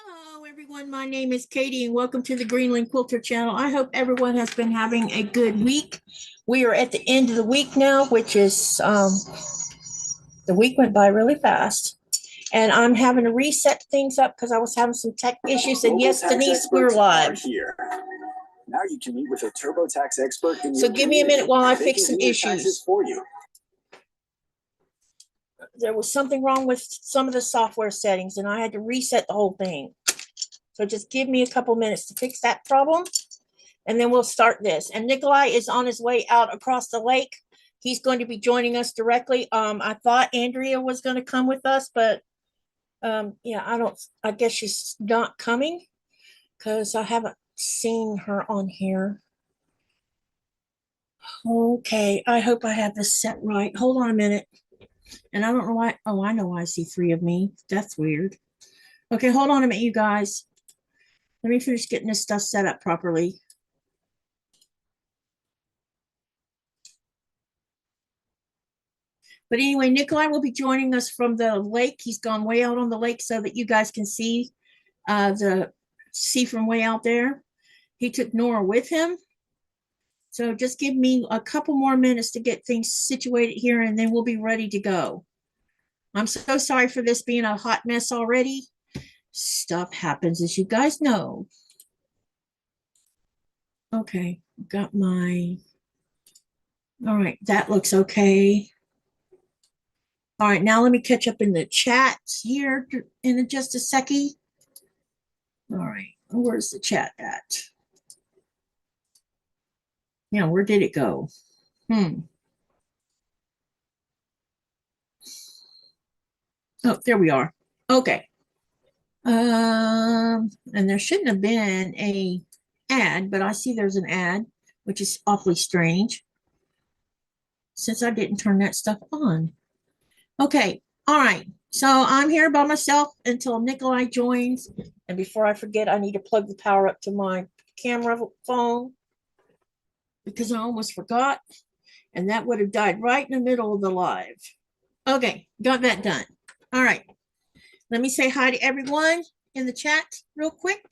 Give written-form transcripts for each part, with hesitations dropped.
Hello everyone, my name is Katy and welcome to the Greenland Quilter channel. I hope everyone has been having a good week. We are at the end of the week now, which is, the week went by really fast. And I'm having to reset things up because I was having some tech issues. And yes, Denise, we're live. Here. Now you can meet with a TurboTax expert. So give me a minute while I fix some issues. For you. There was something wrong with some of the software settings and I had to reset the whole thing. So just give me a couple minutes to fix that problem and then we'll start this. And Nikolai is on his way out across the lake. He's going to be joining us directly. I thought Andrea was going to come with us, but yeah, I guess she's not coming because I haven't seen her on here. Okay, I hope I have this set right. Hold on a minute. And I don't know why. Oh, I know why I see three of me. That's weird. Okay, hold on a minute, you guys. Let me finish getting this stuff set up properly. But anyway, Nikolai will be joining us from the lake. He's gone way out on the lake so that you guys can see the sea from way out there. He took Nora with him. So just give me a couple more minutes to get things situated here and then we'll be ready to go. I'm so sorry for this being a hot mess already. Stuff happens, as you guys know. Okay, got my, all right, that looks okay. All right, now let me catch up in the chat here in just a second. All right, where's the chat at? Yeah, where did it go? Oh, there we are. Okay. And there shouldn't have been a ad, but I see there's an ad, which is awfully strange since I didn't turn that stuff on. Okay. All right. So I'm here by myself until Nikolai joins. And before I forget, I need to plug the power up to my camera phone because I almost forgot. And that would have died right in the middle of the live. Okay. Got that done. All right. Let me say hi to everyone in the chat real quick.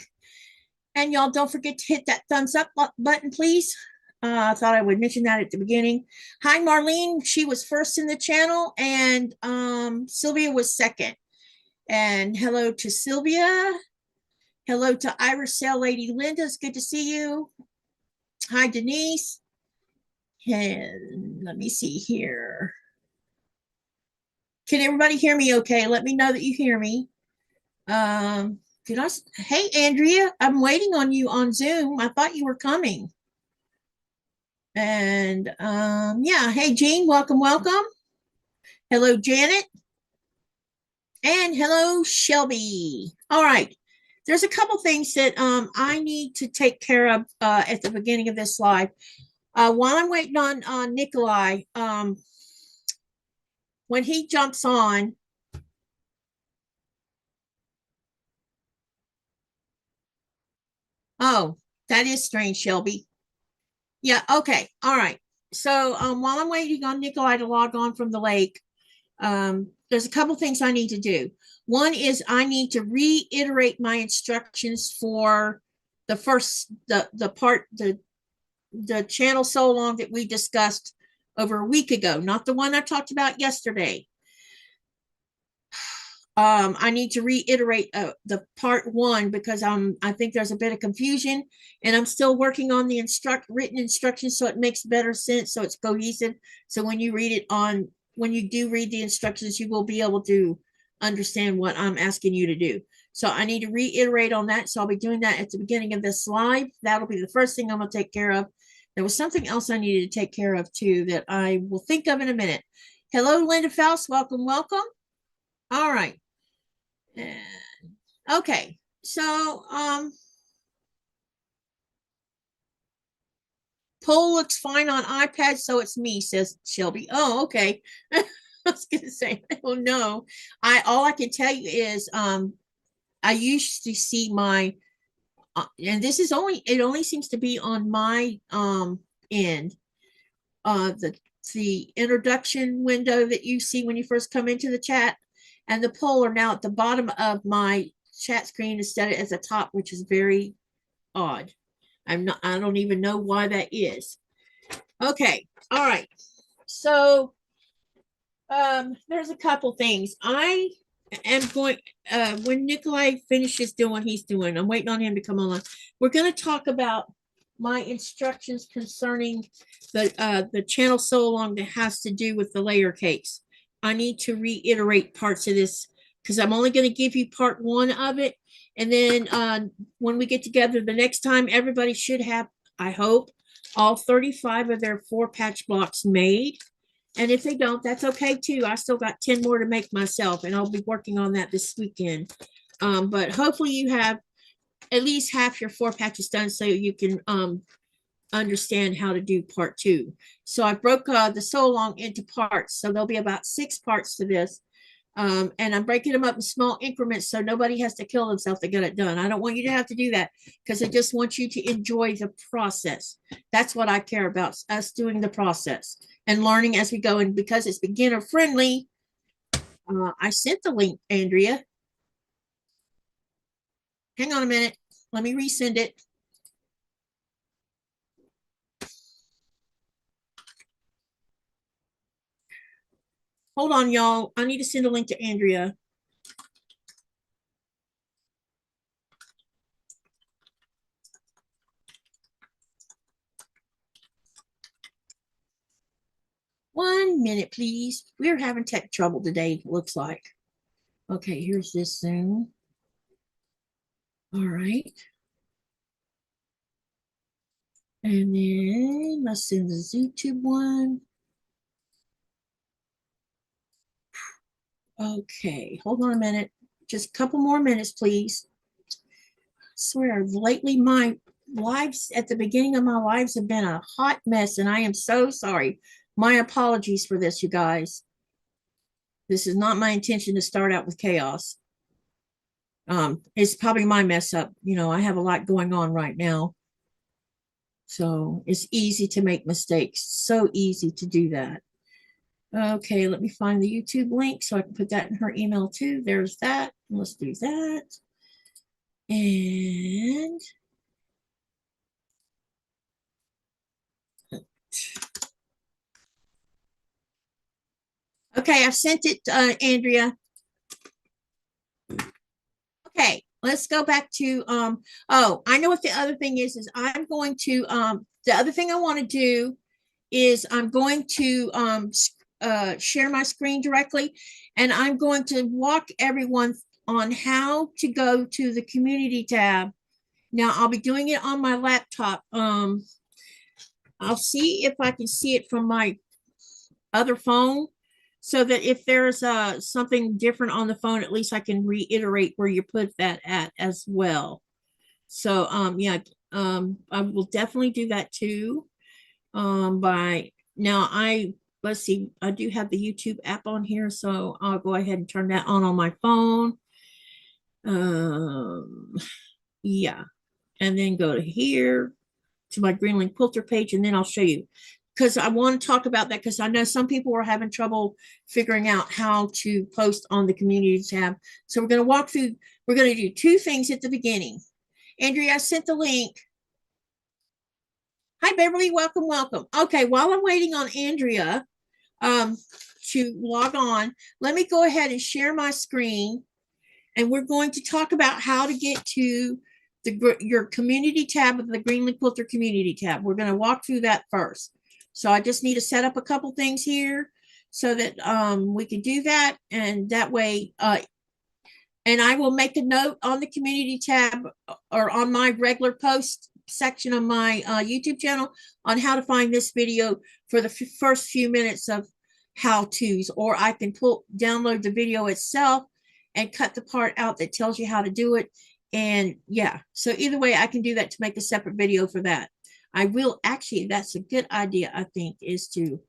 And y'all don't forget to hit that thumbs up button, please. I thought I would mention that at the beginning. Hi, Marlene. She was first in the channel and Sylvia was second. And hello to Sylvia. Hello to Irish Sail Lady Linda. It's good to see you. Hi, Denise. And let me see here. Can everybody hear me okay? Let me know that you hear me. Hey, Andrea, I'm waiting on you on Zoom. I thought you were coming. And yeah, hey, Jean, welcome. Hello, Janet. And hello, Shelby. All right. There's a couple things that I need to take care of at the beginning of this live. While I'm waiting on Nikolai, when he jumps on, oh, that is strange, Shelby. Yeah, okay, all right. So while I'm waiting on Nikolai to log on from the lake, there's a couple things I need to do. One is I need to reiterate my instructions for the first, the channel so long that we discussed over a week ago, not the one I talked about yesterday. I need to reiterate the part one because I think there's a bit of confusion and I'm still working on the written instructions so it makes better sense, so it's cohesive. So when you read it when you do read the instructions, you will be able to understand what I'm asking you to do. So I need to reiterate on that. So I'll be doing that at the beginning of this live. That'll be the first thing I'm going to take care of. There was something else I needed to take care of too that I will think of in a minute. Hello, Linda Faust. Welcome. All right. And, okay. So, poll looks fine on iPad, so it's me, says Shelby. Oh, okay. I was gonna say, I don't know. All I can tell you is I used to see my and this is it only seems to be on my end. The introduction window that you see when you first come into the chat and the poll are now at the bottom of my chat screen instead of as a top, which is very odd. I don't even know why that is. Okay, all right. So there's a couple things. I am going when Nikolai finishes doing what he's doing, I'm waiting on him to come online. We're going to talk about my instructions concerning the channel sew along that has to do with the layer cakes. I need to reiterate parts of this because I'm only going to give you part one of it, and then when we get together the next time, everybody should have, I hope, all 35 of their 4 patch blocks made. And if they don't, that's okay too. I still got 10 more to make myself, and I'll be working on that this weekend. But hopefully you have at least half your 4 patches done so you can understand how to do part 2. So I broke the sew along into parts. So there'll be about 6 parts to this. And I'm breaking them up in small increments so nobody has to kill themselves to get it done. I don't want you to have to do that because I just want you to enjoy the process. That's what I care about, us doing the process and learning as we go. And because it's beginner friendly, I sent the link, Andrea. Hang on a minute. Let me resend it. Hold on, y'all. I need to send a link to Andrea. One minute, please. We're having tech trouble today, looks like. Okay, here's this Zoom. All right. And then let's send the YouTube one. Okay, hold on a minute. Just a couple more minutes, please. I swear, lately my lives at the beginning of my lives have been a hot mess, and I am so sorry. My apologies for this, you guys. This is not my intention to start out with chaos. It's probably my mess up. You know, I have a lot going on right now. So it's easy to make mistakes. So easy to do that. Okay, let me find the YouTube link so I can put that in her email too. There's that. Let's do that. And okay, I've sent it, Andrea. Okay, let's go back to oh, I know what the other thing is I'm going to the other thing I want to do is I'm going to share my screen directly, and I'm going to walk everyone on how to go to the community tab. Now I'll be doing it on my laptop. I'll see if I can see it from my other phone so that if there's something different on the phone, at least I can reiterate where you put that at as well. So yeah, I will definitely do that too. By now let's see, I do have the YouTube app on here, so I'll go ahead and turn that on my phone. Yeah, and then go to here to my Greenland Quilter page, and then I'll show you because I want to talk about that because I know some people are having trouble figuring out how to post on the community tab. So we're going to walk through, we're going to do 2 things at the beginning. Andrea, I sent the link. Hi, Beverly, welcome, welcome. Okay, while I'm waiting on Andrea to log on, let me go ahead and share my screen, and we're going to talk about how to get to your community tab of the Greenland Quilter community tab. We're going to walk through that first. So I just need to set up a couple things here so that we can do that, and that way and I will make a note on the community tab or on my regular post section of my YouTube channel on how to find this video for the first few minutes of how-tos, or I can download the video itself and cut the part out that tells you how to do it. And yeah, so either way, I can do that to make a separate video for that. I will actually, that's a good idea, I think, is to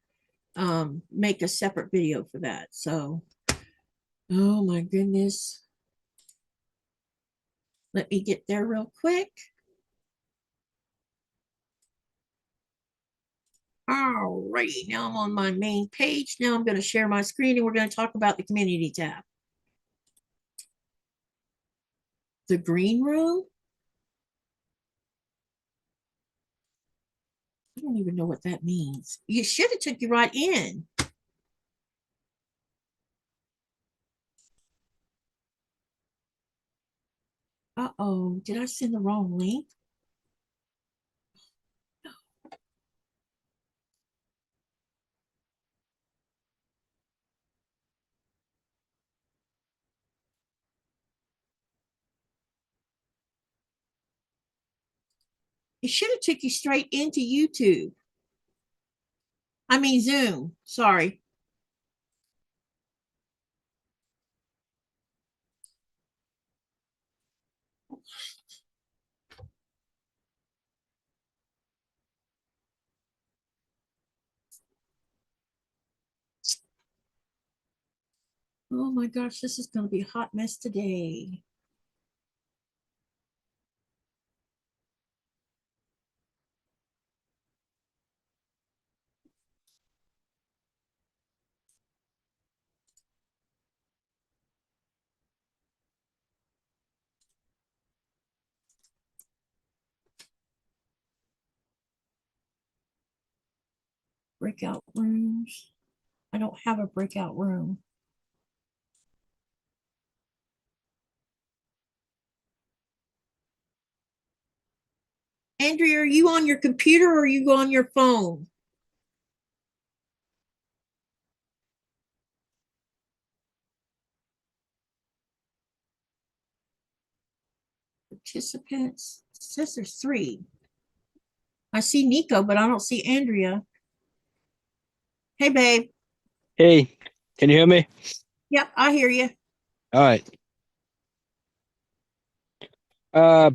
make a separate video for that. So, oh my goodness. Let me get there real quick. All righty, now I'm on my main page. Now I'm going to share my screen and we're going to talk about the community tab. The green room? I don't even know what that means. You should have took you right in. Uh-oh, did I send the wrong link? It should have took you straight into YouTube. I mean Zoom, sorry. Oh my gosh, this is going to be a hot mess today. Breakout rooms. I don't have a breakout room. Andrea, are you on your computer or are you on your phone? Participants. It says there's 3. I see Nico, but I don't see Andrea. Hey, babe. Hey, can you hear me? Yep, I hear you. All right.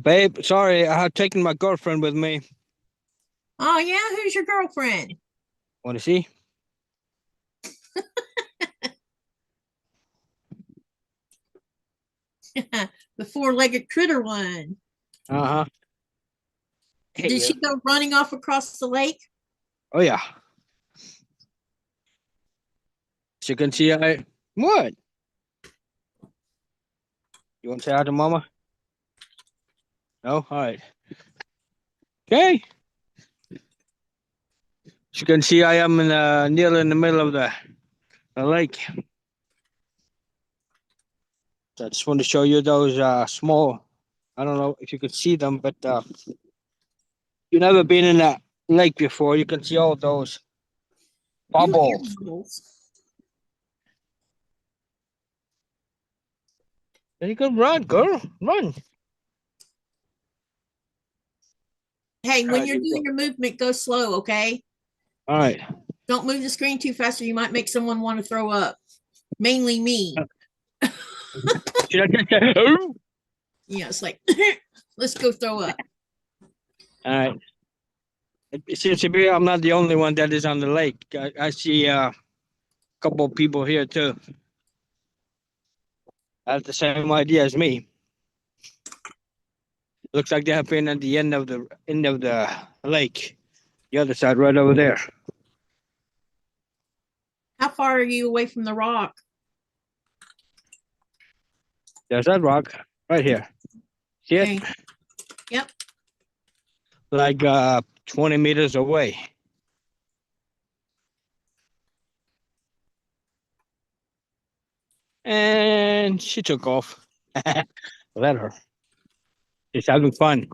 Babe, sorry, I had taken my girlfriend with me. Oh, yeah? Who's your girlfriend? Want to see? The 4-legged critter one. Uh-huh. Hey, Did she go running off across the lake? Oh, yeah. So you can see what? You want to say hi to Mama? No? All right. Okay. As you can see, I am nearly in the middle of the lake. So I just want to show you those small, I don't know if you can see them, but you've never been in a lake before. You can see all those bubbles. Then you can run, girl. Run. Hey, when Alright, you're here we doing your movement, go slow, okay? All right. Don't move the screen too fast or you might make someone want to throw up. Mainly me. Should I just say, oh? Yeah, it's like, let's go throw up. All right. It seems to be I'm not the only one that is on the lake. I see a couple of people here too. Have the same idea as me. Looks like they have been at the end of the lake, the other side, right over there. How far are you away from the rock? There's that rock right here. See it? Okay. Yep. Like 20 meters away. And she took off. Let her. She's having fun.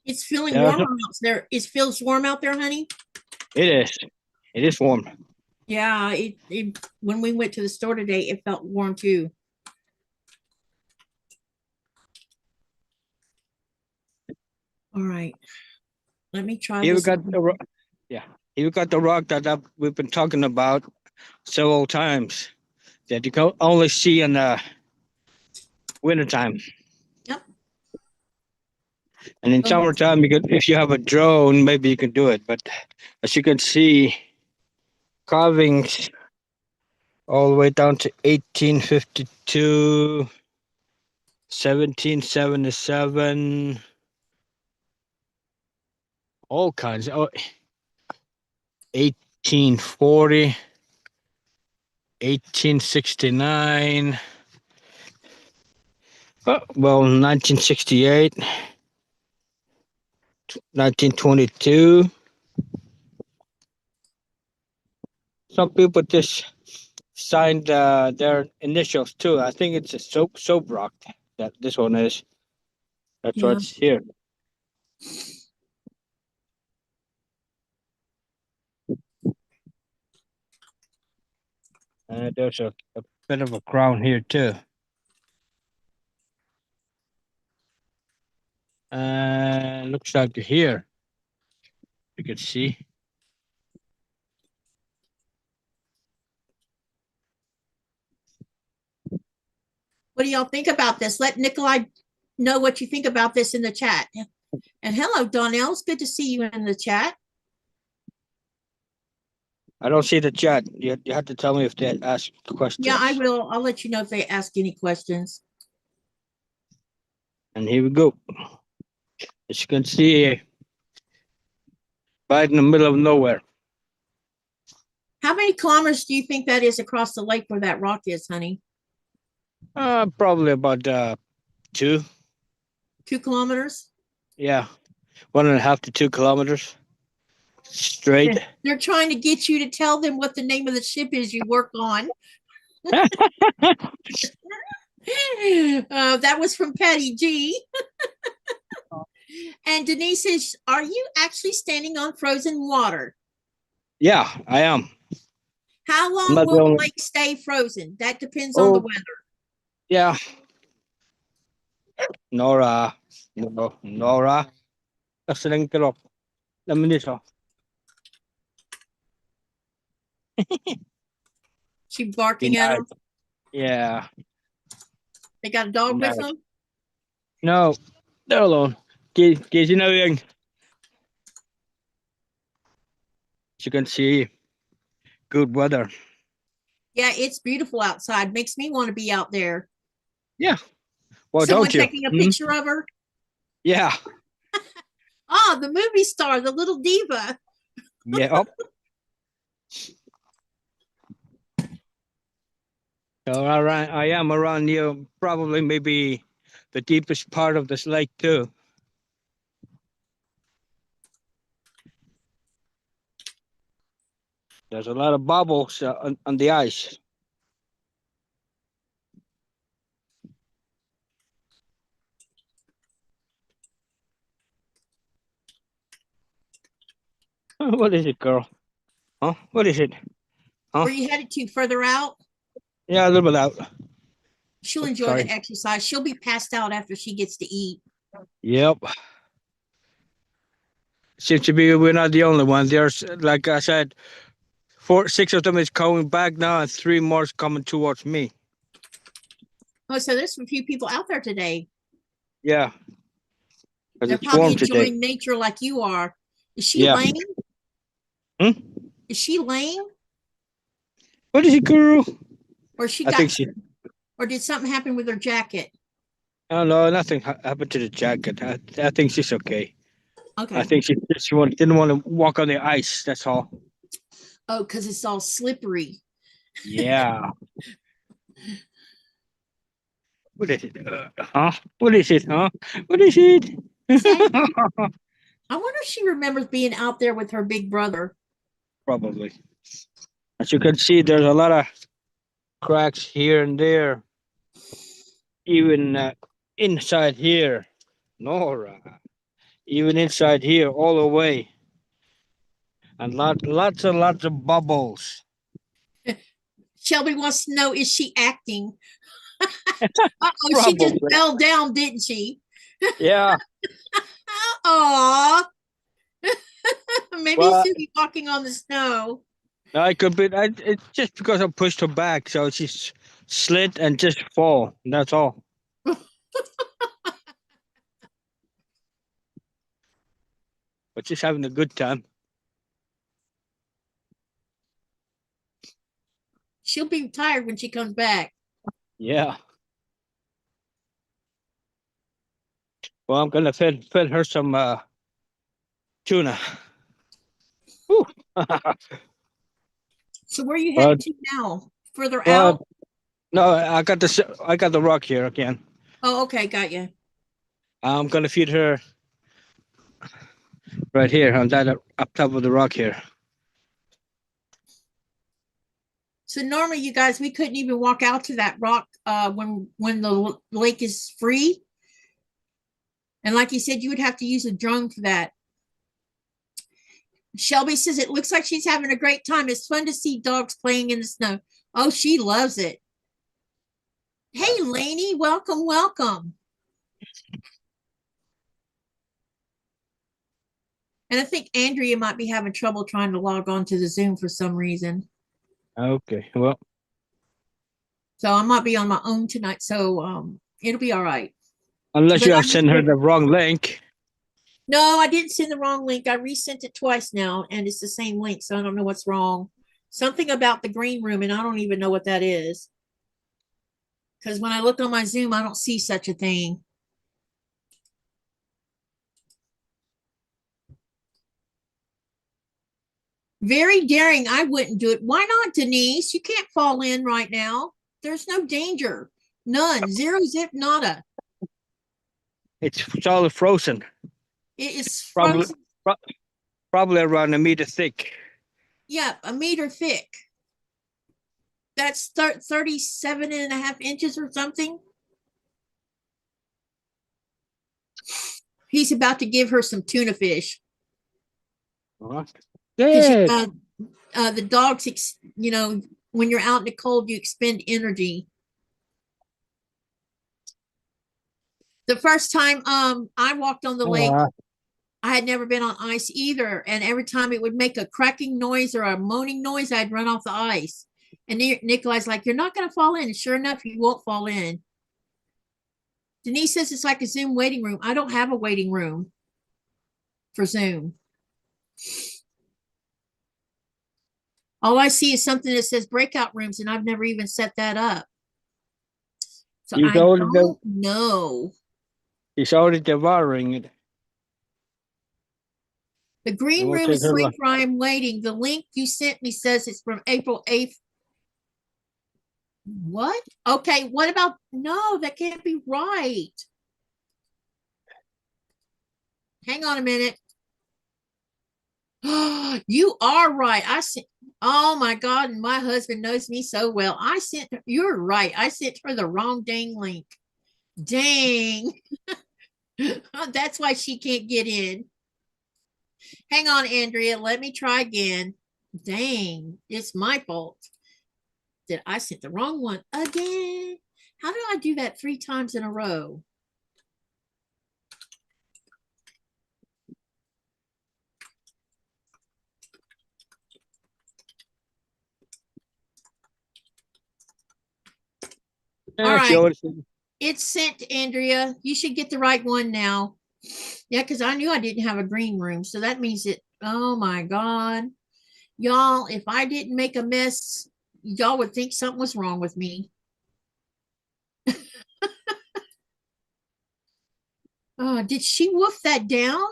It's feeling There's warmer out there. It feels warm out there, honey. It is. It is warm. Yeah, when we went to the store today, it felt warm too. All right. Let me try Here we this. got the yeah. Here we got the rock that we've been talking about several times that you can only see in the wintertime. Yep. And in summertime, you could, if you have a drone, maybe you can do it. But as you can see, carvings all the way down to 1852, 1777, all kinds. Oh, 1840. 1869. Oh, well, 1968, 1922. Some people just signed their initials too. I think it's a soap rock that this one is. That's Yeah. what's here. There's a bit of a crown here too. Looks like here. You can see. What do y'all think about this? Let Nikolai know what you think about this in the chat. And hello, Donnell. It's good to see you in the chat. I don't see the chat. You have to tell me if they ask questions. Yeah, I will. I'll let you know if they ask any questions. And here we go. As you can see, right in the middle of nowhere. How many kilometers do you think that is across the lake where that rock is, honey? Probably about 2. 2 kilometers? Yeah, 1.5 to 2 kilometers straight. They're trying to get you to tell them what the name of the ship is you work on. That was from Patty G. And Denise says, are you actually standing on frozen water? Yeah, I am. How long not the will the only- lake stay frozen? That depends on the Oh. weather. Yeah. Nora. No, Nora. Kasaling kirok. Lamin She barking at them. Yeah. They got a dog with Nice. them. No, they're alone. Casey na rin. As you can see, good weather. Yeah, it's beautiful outside. Makes me want to be out there. Yeah. Well, Someone don't you? taking a picture of her. Yeah. Oh, the movie star, the little diva. Yeah. So I am around here, probably maybe the deepest part of this lake too. There's a lot of bubbles on the ice. What is it, girl? Huh? What is it? Huh? Where you headed to? Further out? Yeah, a little bit out. She'll enjoy Sorry. the exercise. She'll be passed out after she gets to eat. Yep. Seems to be we're not the only one. There's, like I said, 6 of them is coming back now, and 3 more is coming towards me. Oh, so there's a few people out there today. Yeah. 'Cause They're it's probably warm today. enjoying nature like you are. Is she Yeah. lame? Hmm? Is she lame? What is it, girl? Or she I got think she. or did something happen with her jacket? Oh no, nothing happened to the jacket. I think she's okay. Okay. I think she didn't want to walk on the ice. That's all. Oh, because it's all slippery. Yeah. What is it? Huh? What is it? Huh? What is it? I wonder if she remembers being out there with her big brother. Probably. As you can see, there's a lot of cracks here and there. Even inside here, Nora. Even inside here, all the way, and lots and lots of bubbles. Shelby wants to know, is she acting? Uh-oh, she just Probably. fell down, didn't she? Yeah. Aw. Maybe Well, she'll be walking on the snow. I could be. It's just because I pushed her back, so she's slid and just fall. That's all. But she's having a good time. She'll be tired when she comes back. Yeah. Well, I'm gonna feed her some tuna. Whew. So where are you Well, headed to now? further Well, out? no, I got this. I got the rock here again. Oh, okay, got you. I'm gonna feed her right here on that up top of the rock here. So normally, you guys, we couldn't even walk out to that rock when the lake is free. And like you said, you would have to use a drone for that. Shelby says it looks like she's having a great time. It's fun to see dogs playing in the snow. Oh, she loves it. Hey, Lainey, welcome, welcome. And I think Andrea might be having trouble trying to log on to the Zoom for some reason. Okay, well, So I might be on my own tonight. So it'll be all right. unless But you I have just sent her did- the wrong link. No, I didn't send the wrong link. I resent it twice now, and it's the same link. So I don't know what's wrong. Something about the green room, and I don't even know what that is. Because when I look on my Zoom, I don't see such a thing. Very daring. I wouldn't do it. Why not, Denise? You can't fall in right now. There's no danger. None. Zero zip nada. It's solid frozen. It is Probably, frozen. probably around a meter thick. Yeah, a meter thick. That's 37 and a half inches or something. He's about to give her some tuna fish. Good. The dogs, when you're out in the cold, you expend energy. The first time I walked on the lake, I had never been on ice either. And every time it would make a cracking noise or a moaning noise, I'd run off the ice. And Nikolai's like, you're not going to fall in. And sure enough, you won't fall in. Denise says it's like a Zoom waiting room. I don't have a waiting room for Zoom. All I see is something that says breakout rooms, and I've never even set that up. So I don't know. He's already devouring it. The green room is free for I am waiting. The link you sent me says it's from April 8th. What? Okay, what about, no, that can't be right. Hang on a minute. You are right. I sent, oh my God, and my husband knows me so well. You're right. I sent her the wrong dang link. Dang. That's why she can't get in. Hang on, Andrea. Let me try again. Dang, it's my fault. That I sent the wrong one again. How do I do that 3 times in a row? All right. It's sent, Andrea. You should get the right one now. Yeah, because I knew I didn't have a green room. So that means that, oh my God. Y'all, if I didn't make a mess, y'all would think something was wrong with me. Did she wolf that down?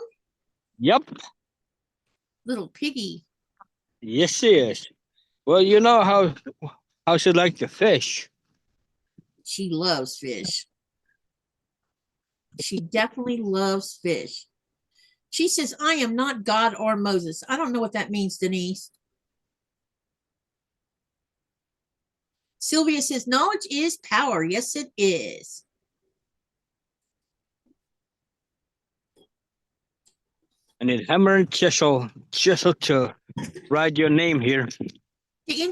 Yep. Little piggy. Yes, she is. Well, you know how she like the fish. She loves fish. She definitely loves fish. She says, I am not God or Moses. I don't know what that means, Denise. Sylvia says, knowledge is power. Yes, it is. I need hammer and chisel to write your name here.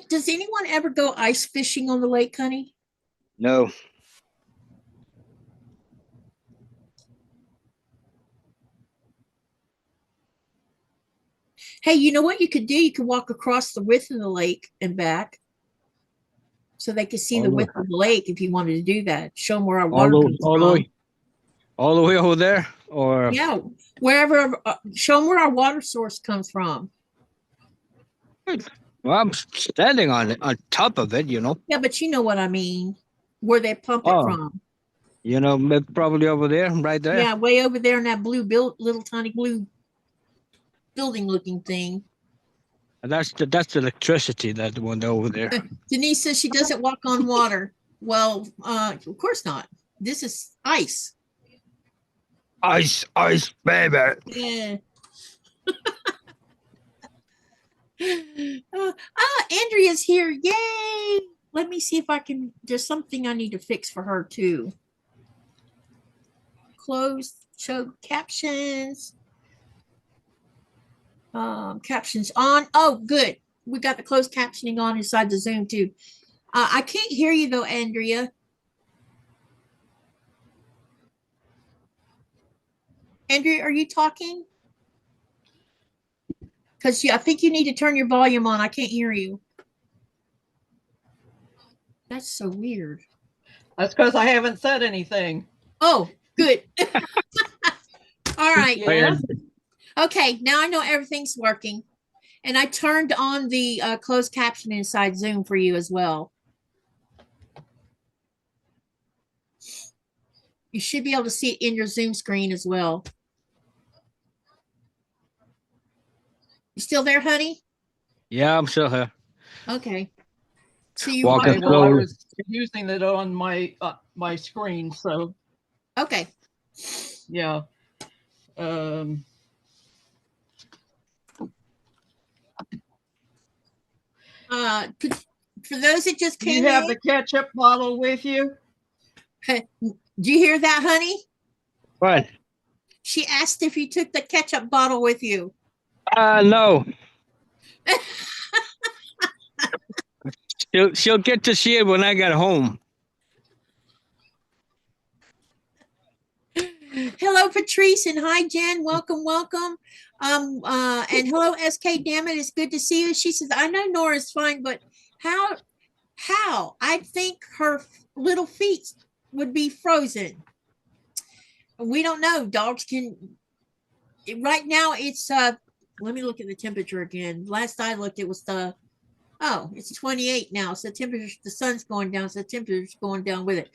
Does anyone ever go ice fishing on the lake, honey? No. Hey, you know what you could do? You could walk across the width of the lake and back so they could see the width of the lake if you wanted to do that. Show them where our water comes from. All the way over there? Or yeah, wherever, show them where our water source comes from. Well, I'm standing on it, on top of it, you know. Yeah, but you know what I mean. Where they pump it from. You know, probably over there, right there. Yeah, way over there in that blue little tiny blue building looking thing. That's the electricity, that one over there. Denise says she doesn't walk on water. Well, of course not. This is ice. Ice, baby. Yeah. Andrea's here. Yay. Let me see if I can. There's something I need to fix for her too. Show captions. Captions on. Oh, good. We got the closed captioning on inside the Zoom too. I can't hear you though, Andrea. Andrea, are you talking? Because I think you need to turn your volume on. I can't hear you. That's so weird. That's because I haven't said anything. Oh, good. All right. Yeah. Okay, now I know everything's working. And I turned on the closed caption inside Zoom for you as well. You should be able to see it in your Zoom screen as well. You still there, honey? Yeah, I'm still here. Okay. So you Walking Okay, well, I slowly. was using it on my my screen, so okay. yeah. For those that just Do came you have in, the ketchup bottle with you? do you hear that, honey? What? She asked if you took the ketchup bottle with you. No. She'll get to see it when I get home. Hello, Patrice, and hi, Jen. Welcome, welcome. And hello, SK. Damn it, it's good to see you. She says, I know Nora's fine, but how? I think her little feet would be frozen. We don't know. Dogs can. Right now, it's let me look at the temperature again. Last I looked, it was it's 28 now. So the sun's going down, so the temperature's going down with it.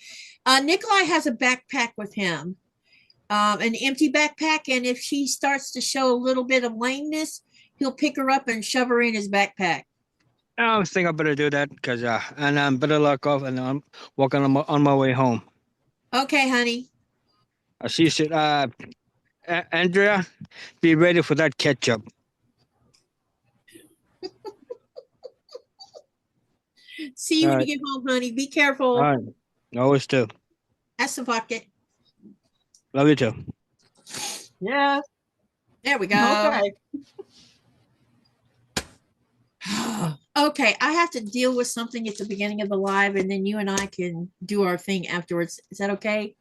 Nikolai has a backpack with him. An empty backpack, and if she starts to show a little bit of lameness, he'll pick her up and shove her in his backpack. I think I better do that because and I'm better luck off, and I'm walking on my way home. Okay, honey. She said, Andrea, be ready for that ketchup. See you All when right. you get home, honey. Be careful. All right. Always do. That's the bucket. Love you too. Yeah. There we go. Okay. Okay, I have to deal with something at the beginning of the live, and then you and I can do our thing afterwards. Is that okay?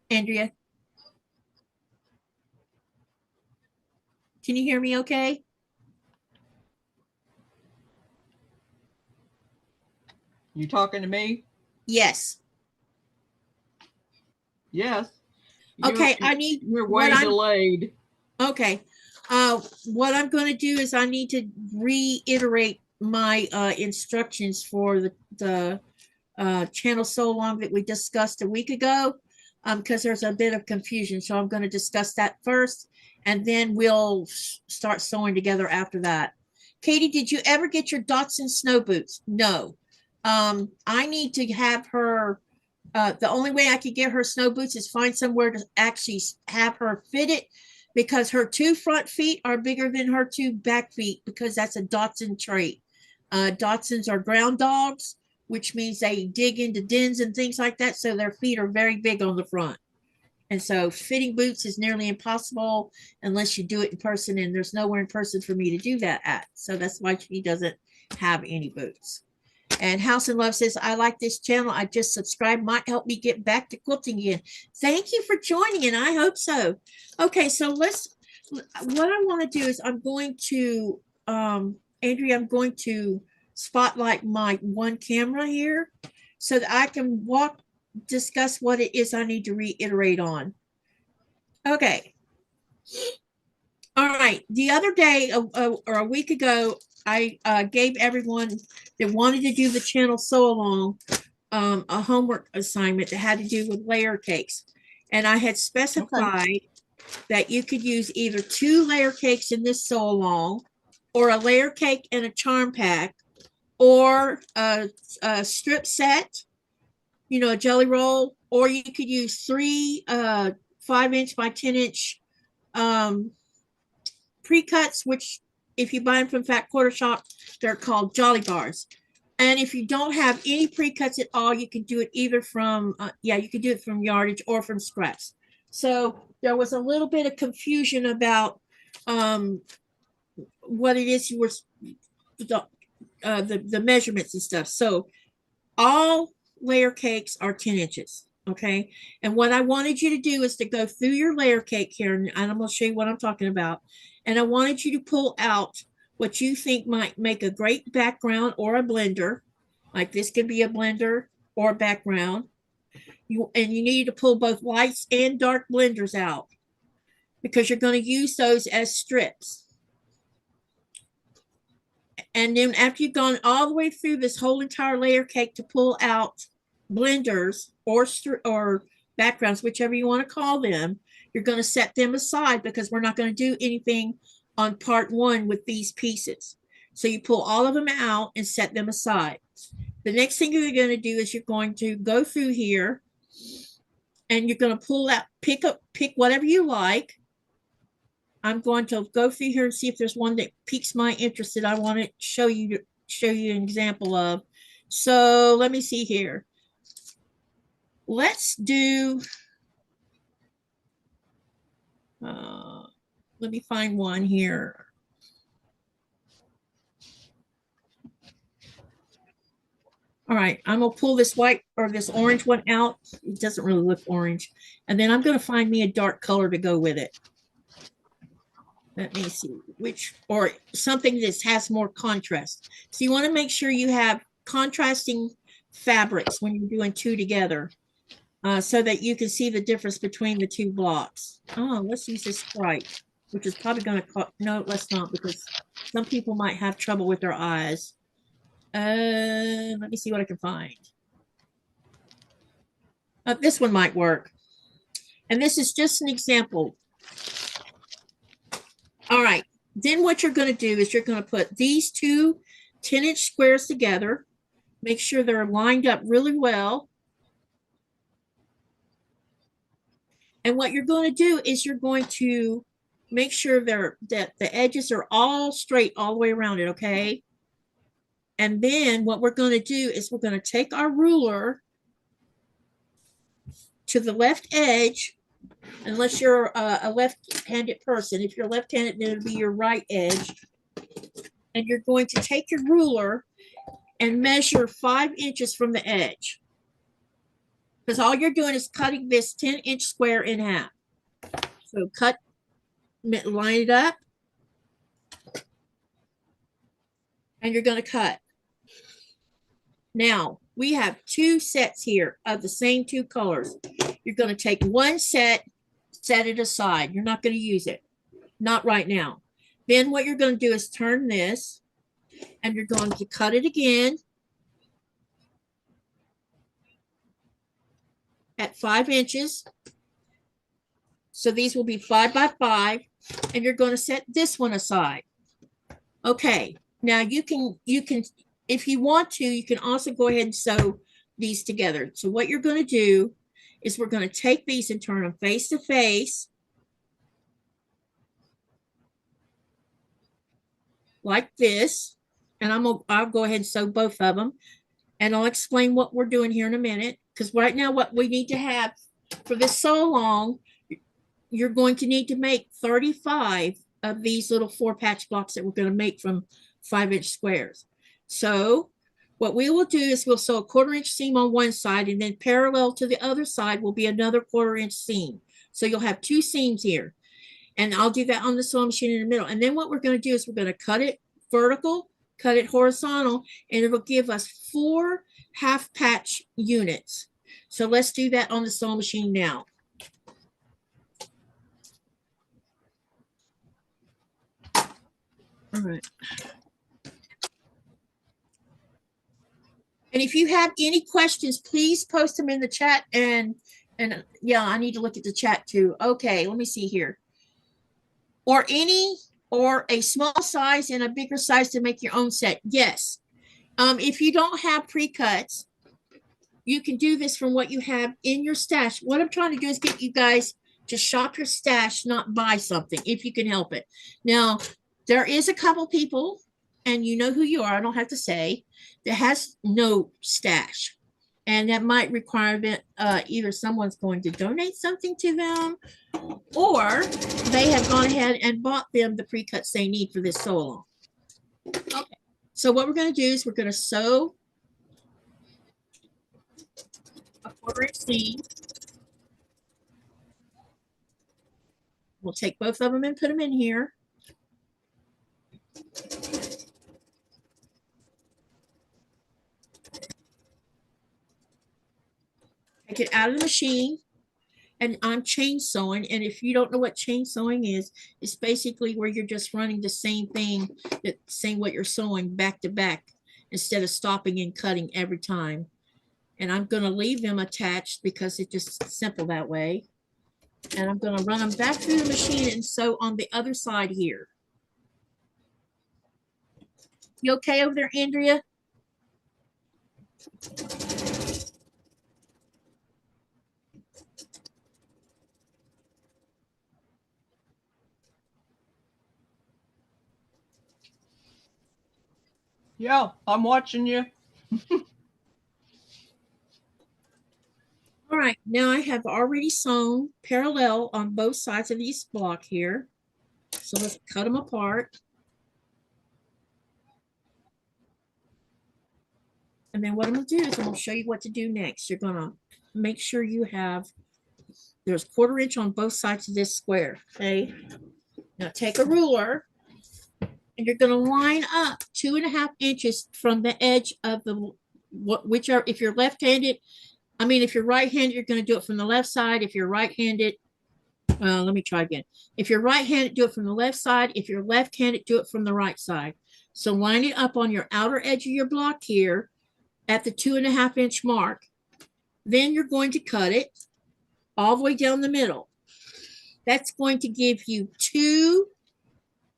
Andrea? Can you hear me okay? You talking to me? Yes. Yes. Okay, I need You're way delayed. Okay. What I'm going to do is I need to reiterate my instructions for the channel so long that we discussed a week ago, because there's a bit of confusion. So I'm going to discuss that first, and then we'll start sewing together after that. Katy, did you ever get your Dotson snow boots? No. I need to have her. The only way I could get her snow boots is find somewhere to actually have her fit it, because her 2 front feet are bigger than her 2 back feet, because that's a Dotson trait. Dotsons are ground dogs, which means they dig into dens and things like that. So their feet are very big on the front. And so fitting boots is nearly impossible unless you do it in person, and there's nowhere in person for me to do that at. So that's why she doesn't have any boots. And House and Love says, I like this channel. I just subscribed. Might help me get back to quilting again. Thank you for joining, and I hope so. Okay, so what I want to do is I'm going to, Andrea, I'm going to spotlight my one camera here so that I can discuss what it is I need to reiterate on. Okay. All right. The other day or a week ago, I gave everyone that wanted to do the channel sew along a homework assignment that had to do with layer cakes. And I had specified that you could use either 2 layer cakes in this sew along, or a layer cake and a charm pack, or a strip set, you know, a jelly roll, or you could use 3 5-inch by 10-inch pre-cuts, which if you buy them from Qaqortoq, they're called jolly bars. And if you don't have any pre-cuts at all, you can do it either from, you can do it from yardage or from scraps. So there was a little bit of confusion about what it is you were, the measurements and stuff. So all layer cakes are 10 inches. Okay. And what I wanted you to do is to go through your layer cake here, and I'm going to show you what I'm talking about. And I wanted you to pull out what you think might make a great background or a blender. Like this could be a blender or a background. You need to pull both lights and dark blenders out, because you're going to use those as strips. And then after you've gone all the way through this whole entire layer cake to pull out blenders or backgrounds, whichever you want to call them, you're going to set them aside, because we're not going to do anything on part 1 with these pieces. So you pull all of them out and set them aside. The next thing you're going to do is you're going to go through here, and you're going to pull out, pick whatever you like. I'm going to go through here and see if there's one that piques my interest that I want to show you an example of. So let me see here. Let's do, let me find one here. All right, I'm gonna pull this white or this orange one out. It doesn't really look orange. And then I'm gonna find me a dark color to go with it. Let me see which, or something that has more contrast. So you want to make sure you have contrasting fabrics when you're doing 2 together, so that you can see the difference between the 2 blocks. Oh, let's use this bright, which is probably going to, no, let's not, because some people might have trouble with their eyes. Let me see what I can find. This one might work. And this is just an example. All right, then what you're going to do is you're going to put these 2 10-inch squares together. Make sure they're lined up really well. And what you're going to do is you're going to make sure that the edges are all straight all the way around it, okay? And then what we're going to do is we're going to take our ruler to the left edge, unless you're a left-handed person. If you're left-handed, then it'll be your right edge. And you're going to take your ruler and measure 5 inches from the edge, because all you're doing is cutting this 10-inch square in half. So cut, line it up, and you're going to cut. Now, we have 2 sets here of the same 2 colors. You're going to take one set, set it aside. You're not going to use it. Not right now. Then what you're going to do is turn this, and you're going to cut it again at 5 inches. So these will be 5 by 5, and you're going to set this one aside. Okay, now you can, if you want to, you can also go ahead and sew these together. So what you're going to do is we're going to take these and turn them face to face, like this. And I'll go ahead and sew both of them, and I'll explain what we're doing here in a minute. Because right now what we need to have for this sew along, you're going to need to make 35 of these little 4-patch blocks that we're going to make from 5-inch squares. So what we will do is we'll sew a 1/4-inch seam on one side, and then parallel to the other side will be another 1/4-inch seam. So you'll have 2 seams here, and I'll do that on the sewing machine in the middle. And then what we're going to do is we're going to cut it vertical, cut it horizontal, and it will give us 4 half-patch units. So let's do that on the sewing machine now. All right. And if you have any questions, please post them in the chat, and And yeah, I need to look at the chat too. Okay, let me see here. Or a small size and a bigger size to make your own set. Yes. If you don't have pre-cuts, you can do this from what you have in your stash. What I'm trying to do is get you guys to shop your stash, not buy something, if you can help it. Now, there is a couple people, and you know who you are, I don't have to say, that has no stash. And that might require that either someone's going to donate something to them, or they have gone ahead and bought them the pre-cuts they need for this sew along. Okay, so what we're going to do is we're going to sew a 1/4 seam. We'll take both of them and put them in here. Take it out of the machine, and I'm chain sewing. And if you don't know what chain sewing is, it's basically where you're just running the same thing, saying what you're sewing back to back instead of stopping and cutting every time. And I'm going to leave them attached because it's just simple that way. And I'm going to run them back through the machine and sew on the other side here. You okay over there, Andrea? Yeah, I'm watching you. All right, now I have already sewn parallel on both sides of this block here. So let's cut them apart. And then what I'm going to do is I'm going to show you what to do next. You're going to make sure you have, there's 1/4 inch on both sides of this square, okay? Now take a ruler and you're going to line up 2.5 inches from the edge of the, whichever, if you're left-handed, if you're right-handed, you're going to do it from the left side. If you're right-handed, let me try again. If you're right-handed, do it from the left side. If you're left-handed, do it from the right side. So line it up on your outer edge of your block here at the 2.5 inch mark. Then you're going to cut it all the way down the middle. That's going to give you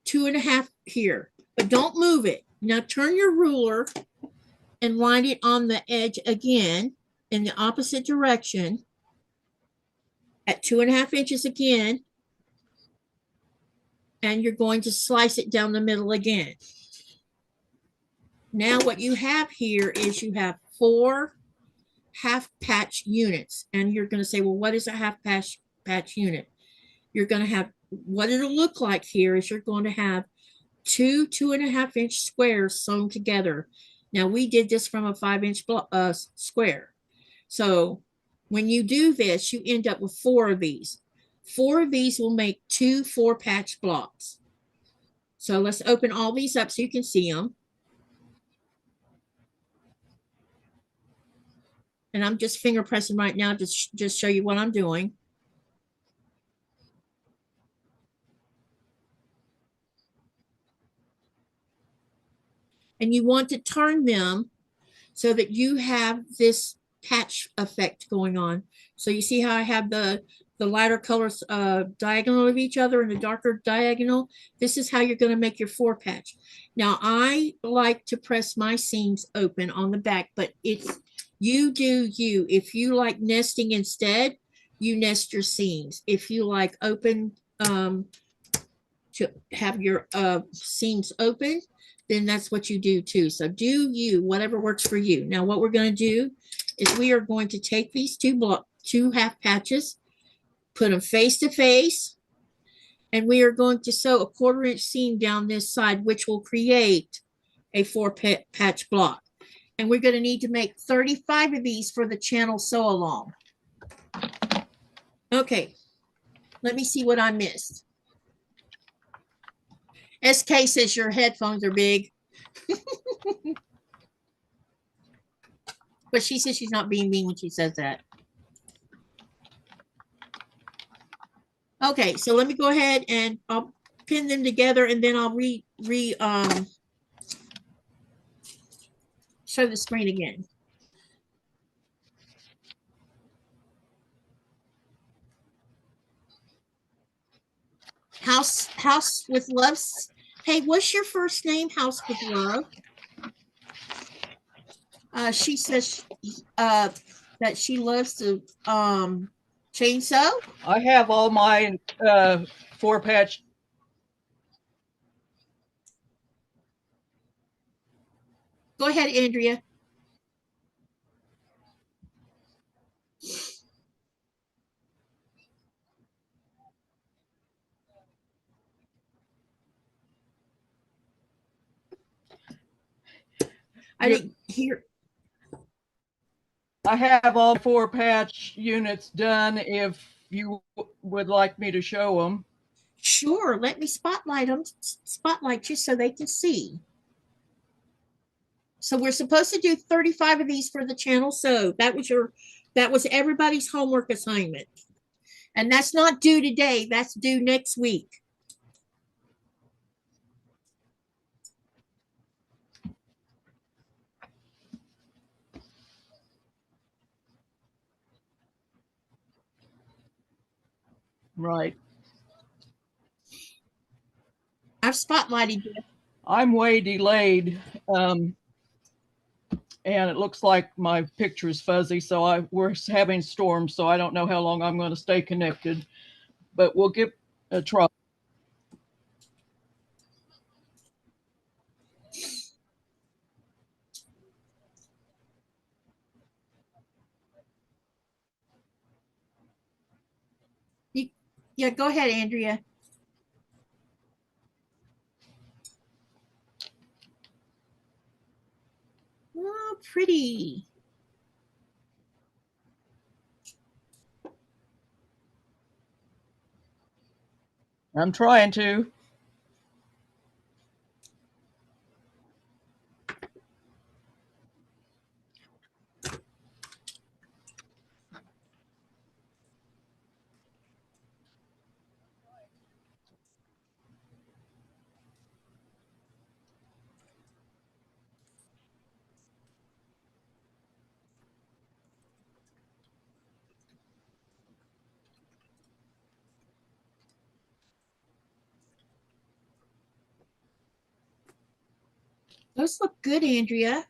2.5 here, but don't move it. Now turn your ruler and line it on the edge again in the opposite direction at 2.5 inches again. And you're going to slice it down the middle again. Now what you have here is you have 4 half patch units. And you're going to say, well, what is a half patch unit? You're going to have, what it'll look like here is you're going to have 2 2.5 inch squares sewn together. Now we did this from a 5 inch square. So when you do this, you end up with 4 of these. 4 of these will make 2 4-patch blocks. So let's open all these up so you can see them. And I'm just finger pressing right now to just show you what I'm doing. And you want to turn them so that you have this patch effect going on. So you see how I have the lighter colors diagonal of each other and the darker diagonal? This is how you're going to make your 4-patch. Now I like to press my seams open on the back, but it's you do you. If you like nesting instead, you nest your seams. If you like open to have your seams open, then that's what you do too. So do you, whatever works for you. Now what we're going to do is we are going to take these 2 half patches, put them face to face, and we are going to sew a 1/4 inch seam down this side, which will create a 4-patch block. And we're going to need to make 35 of these for the channel sew along. Okay, let me see what I missed. SK says your headphones are big. But she says she's not being mean when she says that. Okay, so let me go ahead and I'll pin them together and then I'll show the screen again. House with Love. Hey, what's your first name? House with Love. She says that she loves to chainsaw. I have all my 4-patch. Go ahead, Andrea. I didn't hear. I have all 4-patch units done if you would like me to show them. Sure, let me spotlight them, spotlight you so they can see. So we're supposed to do 35 of these for the channel. So that was everybody's homework assignment. And that's not due today, that's due next week. Right. I've spotlighted you. I'm way delayed. And it looks like my picture is fuzzy, so we're having storms, so I don't know how long I'm going to stay connected, but we'll give a try. Yeah, go ahead, Andrea. Oh, pretty. I'm trying to. Those look good, Andrea.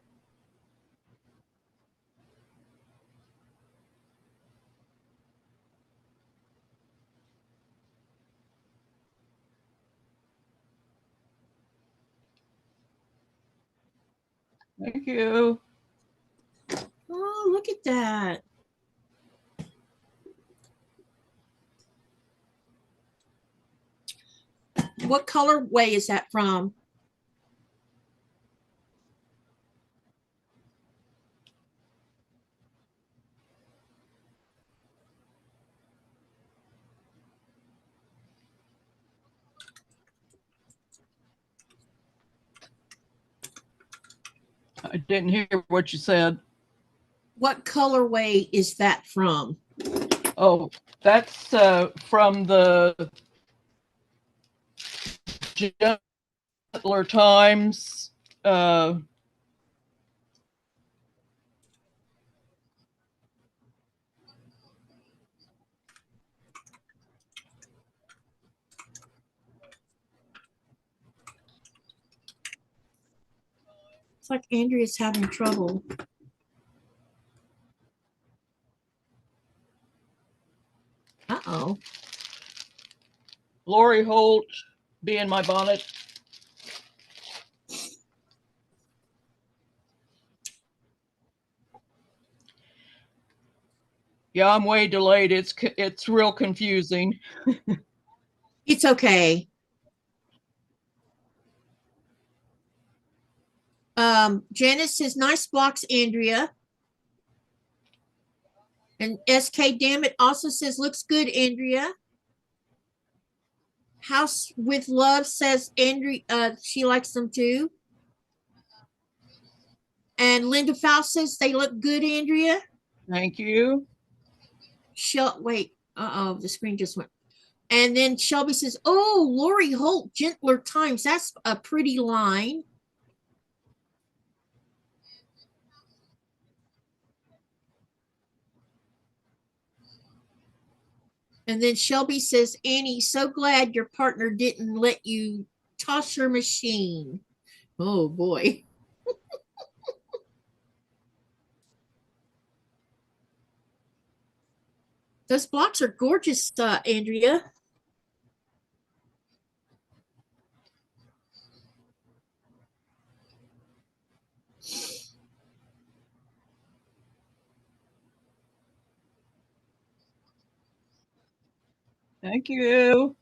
Thank you. Oh, look at that. What colorway is that from? I didn't hear what you said. What colorway is that from? Oh, that's from the Gentler Times. It's like Andrea's having trouble. Uh-oh. Lori Holt, Be in My Bonnet. Yeah, I'm way delayed. It's real confusing. It's okay. Janice says, nice blocks, Andrea. And SK Dammit also says, looks good, Andrea. House with Love says, Andrea, she likes them too. And Linda Faust says, they look good, Andrea. Thank you. Wait, the screen just went. And then Shelby says, oh, Lori Holt, Gentler Times. That's a pretty line. And then Shelby says, Annie, so glad your partner didn't let you toss her machine. Oh boy. Those blocks are gorgeous, Andrea. Thank you.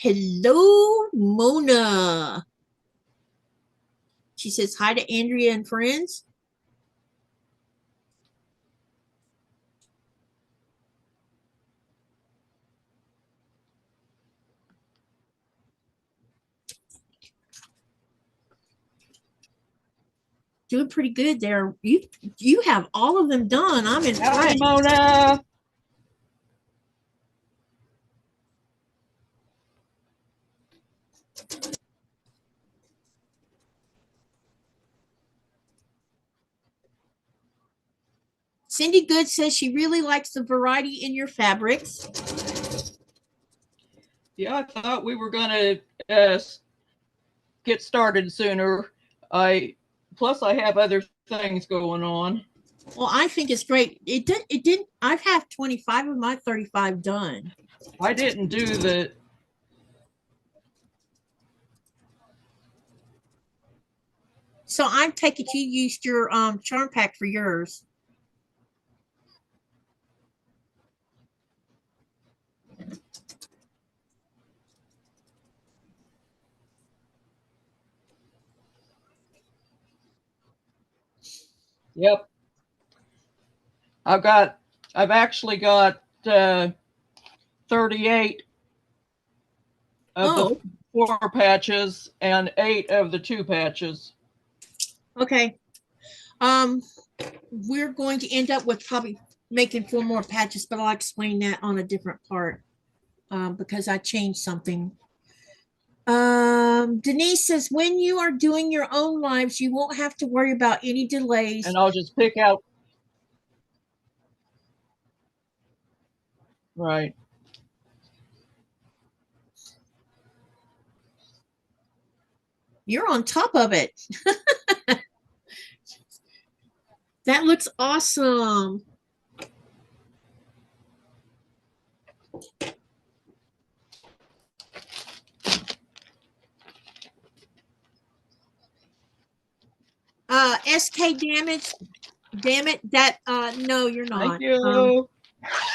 Hello, Mona. She says hi to Andrea and friends. Doing pretty good there. You have all of them done. I'm Hi, impressed. Mona. Cindy Good says she really likes the variety in your fabrics. Yeah, I thought we were going to get started sooner. Plus I have other things going on. Well, I think it's great. It didn't. I've had 25 of my 35 done. I didn't do the. So I'm taking you used your charm pack for yours. Yep. I've actually got 38 of the 4 patches and 8 of the 2 patches. Okay. We're going to end up with probably making 4 more patches, but I'll explain that on a different part because I changed something. Denise says, when you are doing your own lives, you won't have to worry about any delays. And I'll just pick out. Right. You're on top of it. That looks awesome. SK damage. Damn it. That no, you're not. Thank you.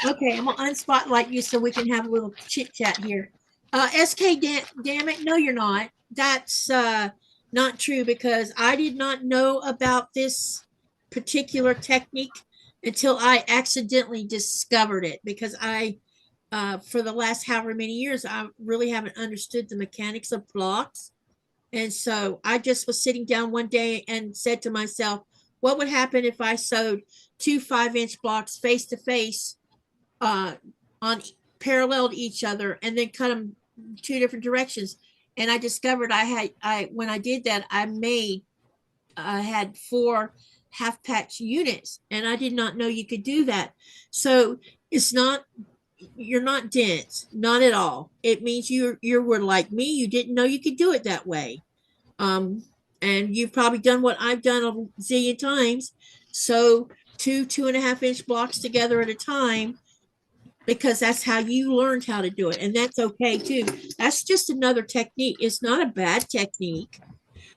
Okay, I'm gonna unspotlight you so we can have a little chit chat here. SK damn it. No, you're not. That's not true because I did not know about this particular technique until I accidentally discovered it because I for the last however many years I really haven't understood the mechanics of blocks. And so I just was sitting down one day and said to myself, what would happen if I sewed 2 5-inch blocks face to face on parallel to each other and then cut them 2 different directions? And I discovered when I did that, I had 4 half patch units and I did not know you could do that. So you're not dense, not at all. It means you were like me. You didn't know you could do it that way. And you've probably done what I've done a zillion times. So 2.5-inch blocks together at a time, because that's how you learned how to do it. And that's okay too. That's just another technique. It's not a bad technique,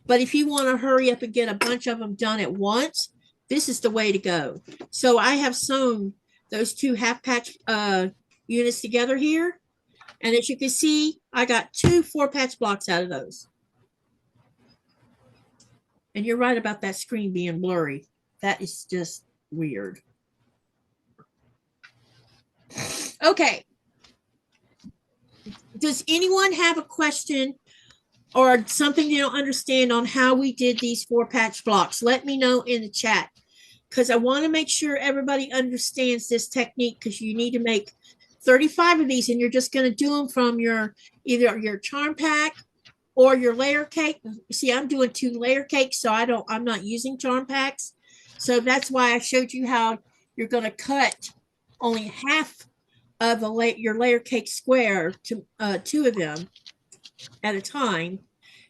but if you want to hurry up and get a bunch of them done at once, this is the way to go. So I have sewn those 2 half patch units together here. And as you can see, I got 2 4-patch blocks out of those. And you're right about that screen being blurry. That is just weird. Okay. Does anyone have a question or something you don't understand on how we did these 4-patch blocks? Let me know in the chat. because I want to make sure everybody understands this technique, because you need to make 35 of these, and you're just going to do them from your either your charm pack or your layer cake. See, I'm doing 2 layer cakes, so I'm not using charm packs. So that's why I showed you how you're going to cut only half of your layer cake square to 2 of them at a time.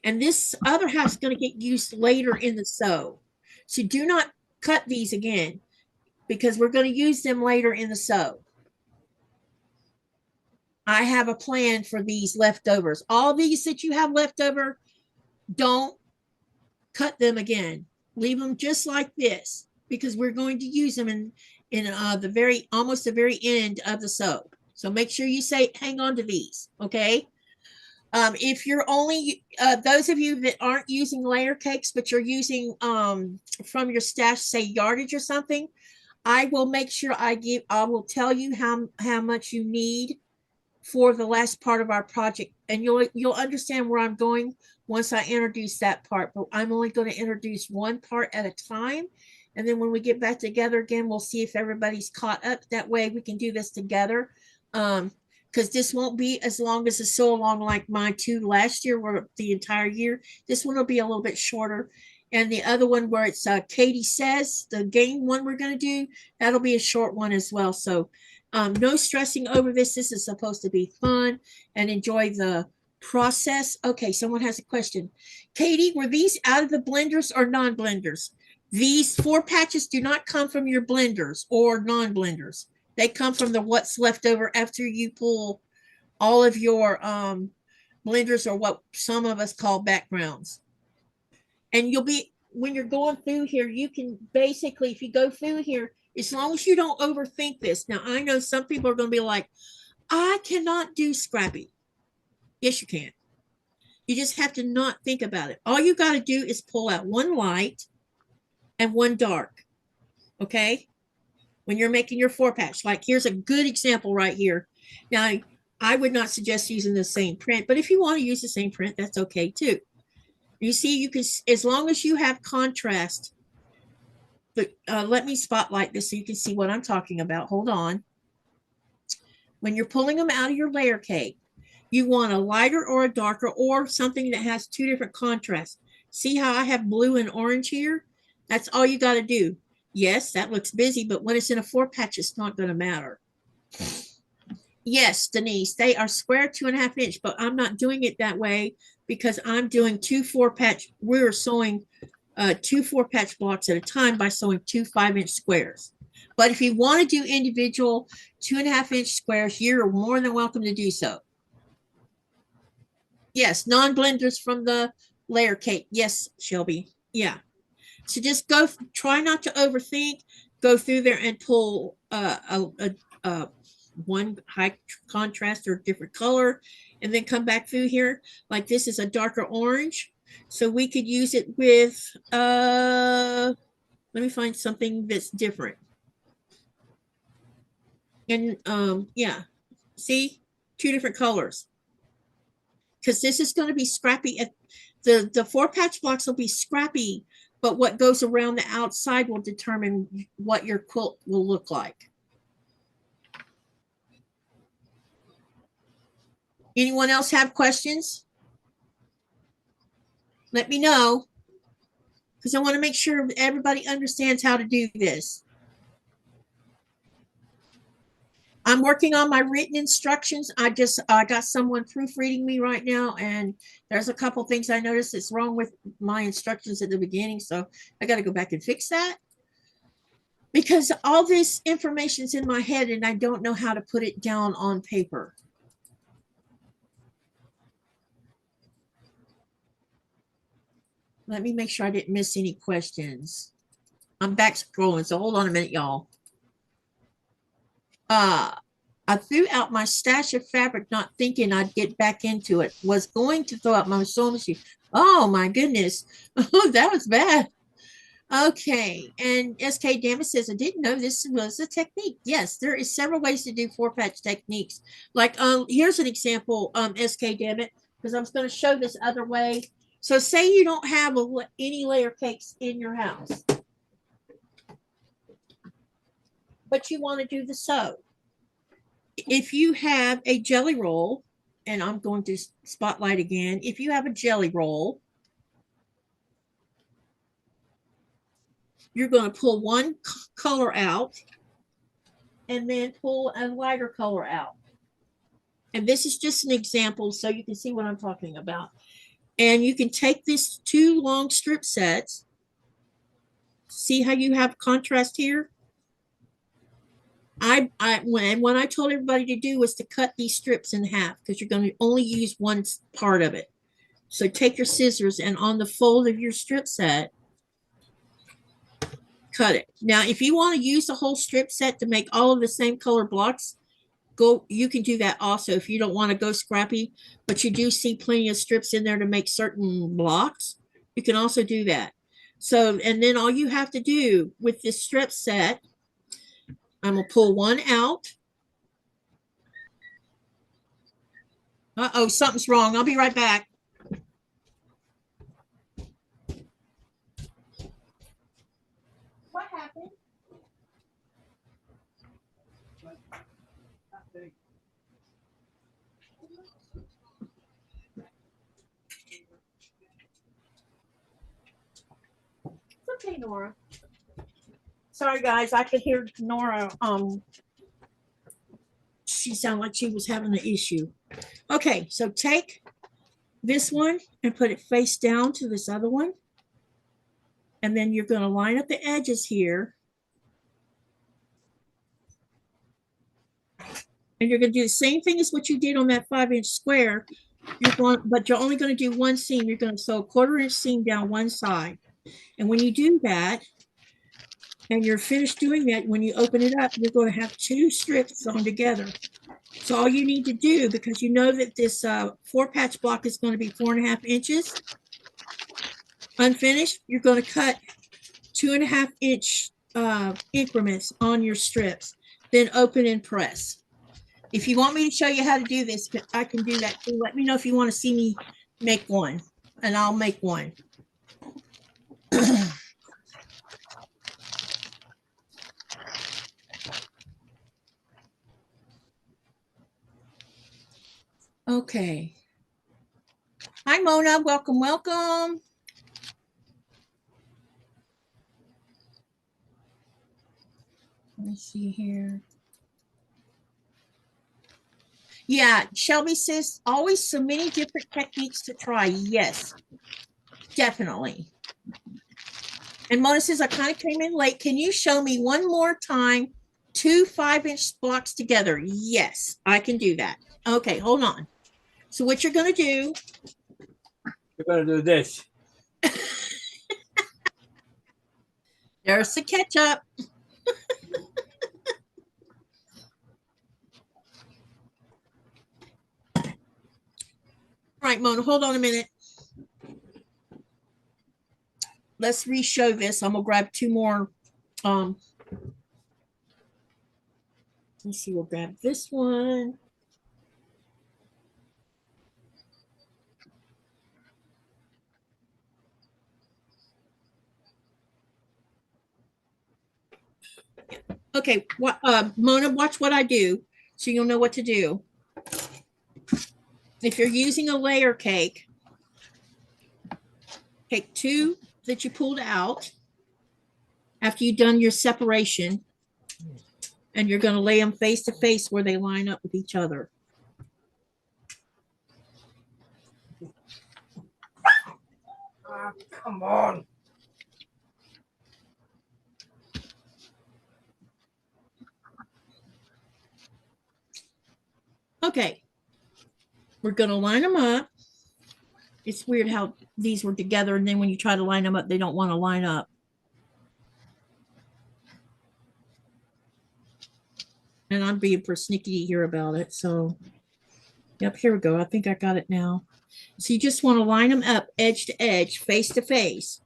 And this other half is going to get used later in the sew. So do not cut these again, because we're going to use them later in the sew. I have a plan for these leftovers. All these that you have left over, don't cut them again. Leave them just like this, because we're going to use them in almost the very end of the sew. So make sure you hang on to these, okay? If you're only those of you that aren't using layer cakes, but you're using from your stash, say yardage or something, I will make sure I will tell you how much you need for the last part of our project, and you'll understand where I'm going once I introduce that part. But I'm only going to introduce one part at a time, and then when we get back together again, we'll see if everybody's caught up. That way we can do this together, because this won't be as long as a sew along like my 2 last year were the entire year. This one will be a little bit shorter, and the other one where it's Katy says, the game one we're going to do, that'll be a short one as well. So no stressing over this. This is supposed to be fun and enjoy the process. Okay, someone has a question. Katy, were these out of the blenders or non-blenders? These 4 patches do not come from your blenders or non-blenders. They come from what's left over after you pull all of your blenders, or what some of us call backgrounds. And when you're going through here, you can basically, if you go through here, as long as you don't overthink this. Now, I know some people are going to be like, I cannot do scrappy. Yes, you can. You just have to not think about it. All you got to do is pull out 1 light and 1 dark. Okay? When you're making your 4 patch, like here's a good example right here. Now, I would not suggest using the same print, but if you want to use the same print, that's okay too. You see, you can, as long as you have contrast. But let me spotlight this so you can see what I'm talking about. Hold on. When you're pulling them out of your layer cake, you want a lighter or a darker, or something that has 2 different contrasts. See how I have blue and orange here? That's all you got to do. Yes, that looks busy, but when it's in a 4 patch, it's not going to matter. Yes, Denise, they are square 2.5 inch, but I'm not doing it that way because I'm doing 2 4 patch. We're sewing 2 4 patch blocks at a time by sewing 2 5-inch squares. But if you want to do individual 2.5 inch squares, you're more than welcome to do so. Yes, non-blenders from the layer cake. Yes, Shelby. Yeah. So just try not to overthink. Go through there and pull one high contrast or different color, and then come back through here. Like this is a darker orange. So we could use it with, let me find something that's different. And yeah, see, 2 different colors. Because this is going to be scrappy. The 4 patch blocks will be scrappy, but what goes around the outside will determine what your quilt will look like. Anyone else have questions? Let me know, because I want to make sure everybody understands how to do this. I'm working on my written instructions. I got someone proofreading me right now, and there's a couple things I noticed that's wrong with my instructions at the beginning, so I got to go back and fix that, because all this information's in my head and I don't know how to put it down on paper. Let me make sure I didn't miss any questions. I'm back scrolling, so hold on a minute, y'all. I threw out my stash of fabric, not thinking I'd get back into it. Was going to throw out my sewing machine. Oh my goodness. Oh, that was bad. Okay. And SK Dammit says, I didn't know this was a technique. Yes, there is several ways to do 4-patch techniques. Like, here's an example, SK Dammit, because I was going to show this other way. So say you don't have any layer cakes in your house. but you want to do the sew. If you have a jelly roll, and I'm going to spotlight again, if you have a jelly roll, you're going to pull one color out and then pull a lighter color out. And this is just an example so you can see what I'm talking about. And you can take this 2 long strip sets. See how you have contrast here? When I told everybody to do was to cut these strips in half because you're going to only use one part of it. So take your scissors and on the fold of your strip set, cut it. Now, if you want to use the whole strip set to make all of the same color blocks, you can do that also if you don't want to go scrappy, but you do see plenty of strips in there to make certain blocks. You can also do that. So, and then all you have to do with this strip set, I'm going to pull one out. Uh-oh, something's wrong. I'll be right back. What happened? It's okay, Nora. Sorry, guys. I could hear Nora. She sounded like she was having an issue. Okay, so take this one and put it face down to this other one. And then you're going to line up the edges here. And you're going to do the same thing as what you did on that 5-inch square. But you're only going to do one seam. You're going to sew a 1/4-inch seam down one side. And when you do that, and you're finished doing that, when you open it up, you're going to have 2 strips sewn together. So all you need to do, because you know that this 4-patch block is going to be 4.5 inches unfinished, you're going to cut 2.5-inch increments on your strips, then open and press. If you want me to show you how to do this, I can do that too. Let me know if you want to see me make one, and I'll make one. Okay. Hi, Mona. Welcome, welcome. Let me see here. Yeah, Shelby says always so many different techniques to try. Yes, definitely. And Mona says, I kind of came in late. Can you show me one more time 2 5-inch blocks together? Yes, I can do that. Okay, hold on. So what you're going to do. You're going to do this. There's the ketchup. All right, Mona, hold on a minute. Let's re-show this. I'm going to grab 2 more. Let's see, we'll grab this one. Okay, Mona, watch what I do so you'll know what to do. If you're using a layer cake, take 2 that you pulled out after you've done your separation, and you're going to lay them face to face where they line up with each other. Come on. Okay, we're going to line them up. It's weird how these were together, and then when you try to line them up, they don't want to line up. And I'm being persnickety here about it. So, yep, here we go. I think I got it now. So you just want to line them up edge to edge, face to face.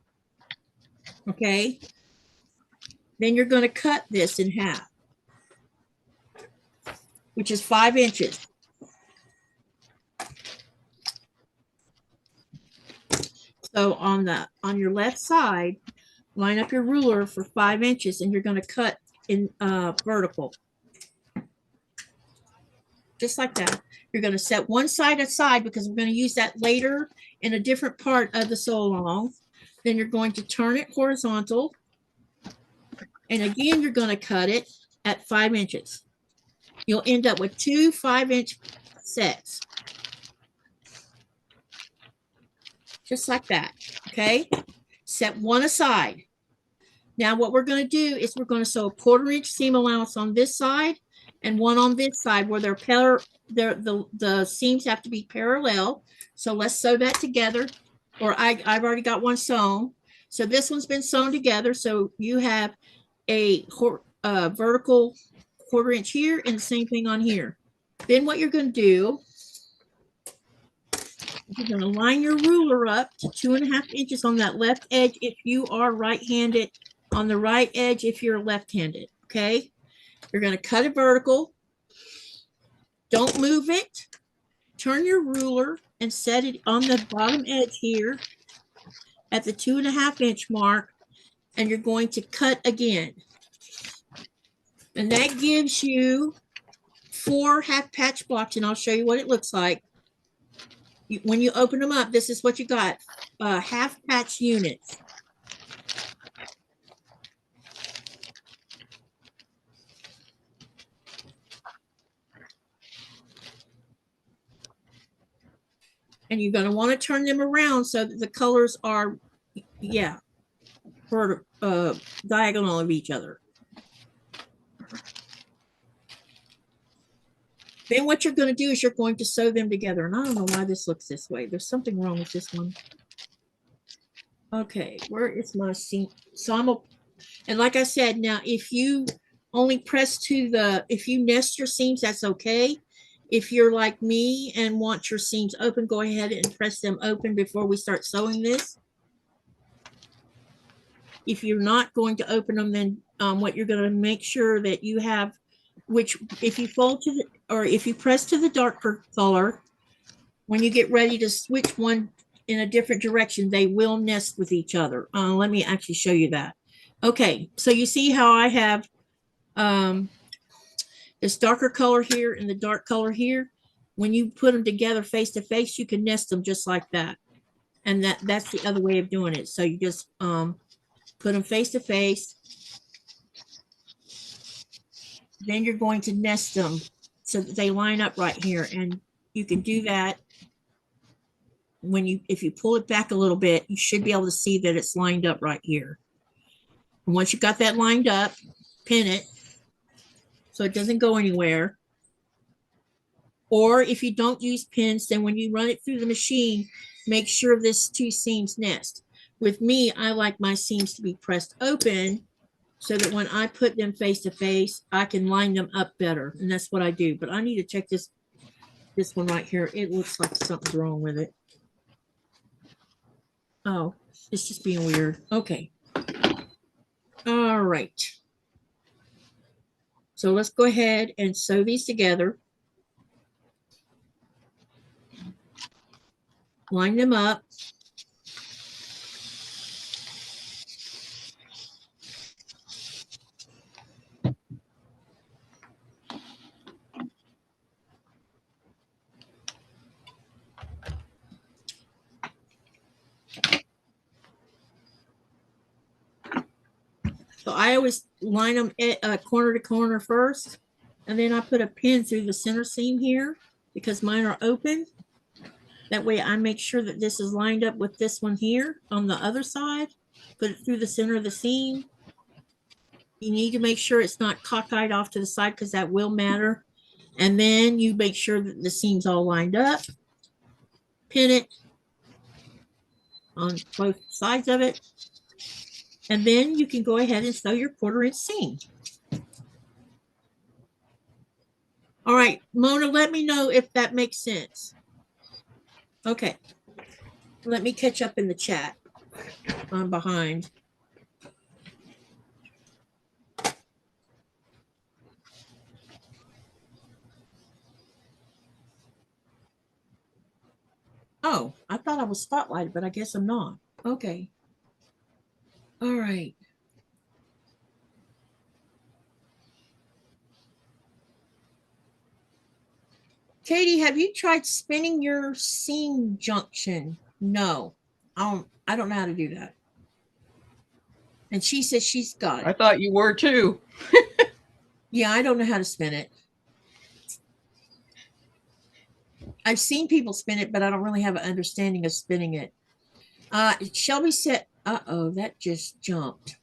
Okay. Then you're going to cut this in half, which is 5 inches. So on your left side, line up your ruler for 5 inches, and you're going to cut in vertical. Just like that. You're going to set one side aside because we're going to use that later in a different part of the sew along. Then you're going to turn it horizontal. And again, you're going to cut it at 5 inches. You'll end up with 2 5-inch sets. Just like that. Okay. Set one aside. Now what we're going to do is we're going to sew a 1/4 inch seam allowance on this side and one on this side where the seams have to be parallel. So let's sew that together. Or I've already got one sewn. So this one's been sewn together. So you have a vertical 1/4 inch here and the same thing on here. Then what you're going to do, you're going to line your ruler up to 2.5 inches on that left edge if you are right-handed, on the right edge if you're left-handed, okay? You're going to cut it vertical. Don't move it. Turn your ruler and set it on the bottom edge here at the 2.5 inch mark, and you're going to cut again. And that gives you 4 half patch blocks, and I'll show you what it looks like. When you open them up, this is what you got, half patch units. And you're going to want to turn them around so that the colors are, yeah, diagonal of each other. Then what you're going to do is you're going to sew them together. And I don't know why this looks this way. There's something wrong with this one. Okay, where is my seam? So and like I said, now if you only press to the, if you nest your seams, that's okay. If you're like me and want your seams open, go ahead and press them open before we start sewing this. If you're not going to open them, then what you're going to make sure that you have, which if you fold to the, or if you press to the darker color, when you get ready to switch one in a different direction, they will nest with each other. Let me actually show you that. Okay, so you see how I have this darker color here and the dark color here. When you put them together face to face, you can nest them just like that. And that's the other way of doing it. So you just put them face to face. Then you're going to nest them so that they line up right here. And you can do that when if you pull it back a little bit, you should be able to see that it's lined up right here. And once you've got that lined up, pin it so it doesn't go anywhere. Or if you don't use pins, then when you run it through the machine, make sure this 2 seams nest. With me, I like my seams to be pressed open so that when I put them face to face, I can line them up better. And that's what I do. But I need to check this one right here. It looks like something's wrong with it. Oh, it's just being weird. Okay. All right. So let's go ahead and sew these together. Line them up. So I always line them at corner to corner first, and then I put a pin through the center seam here because mine are open. That way I make sure that this is lined up with this one here on the other side. Put it through the center of the seam. You need to make sure it's not cockeyed off to the side because that will matter. And then you make sure that the seam's all lined up. Pin it on both sides of it. And then you can go ahead and sew your 1/4 inch seam. All right, Mona, let me know if that makes sense. Okay, let me catch up in the chat. I'm behind. Oh, I thought I was spotlighted, but I guess I'm not. Okay. All right. Katy, have you tried spinning your seam junction? No, I don't know how to do that. And she says she's got I it. thought you were too. Yeah, I don't know how to spin it. I've seen people spin it, but I don't really have an understanding of spinning it. Shelby said, uh-oh, that just jumped.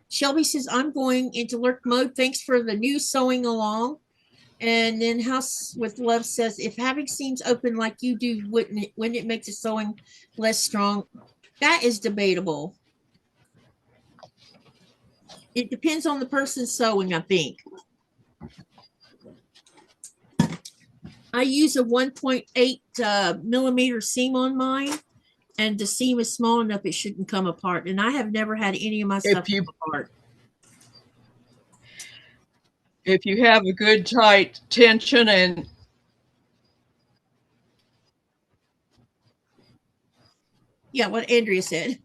Shelby says, I'm going into lurk mode. Thanks for the new sewing along. And then House with Love says, if having seams open like you do, wouldn't it make the sewing less strong? That is debatable. It depends on the person sewing, I think. I use a 1.8 millimeter seam on mine, and the seam is small enough it shouldn't come apart. And I have never had any of my stuff come apart. If you have a good tight tension and yeah, what Andrea said.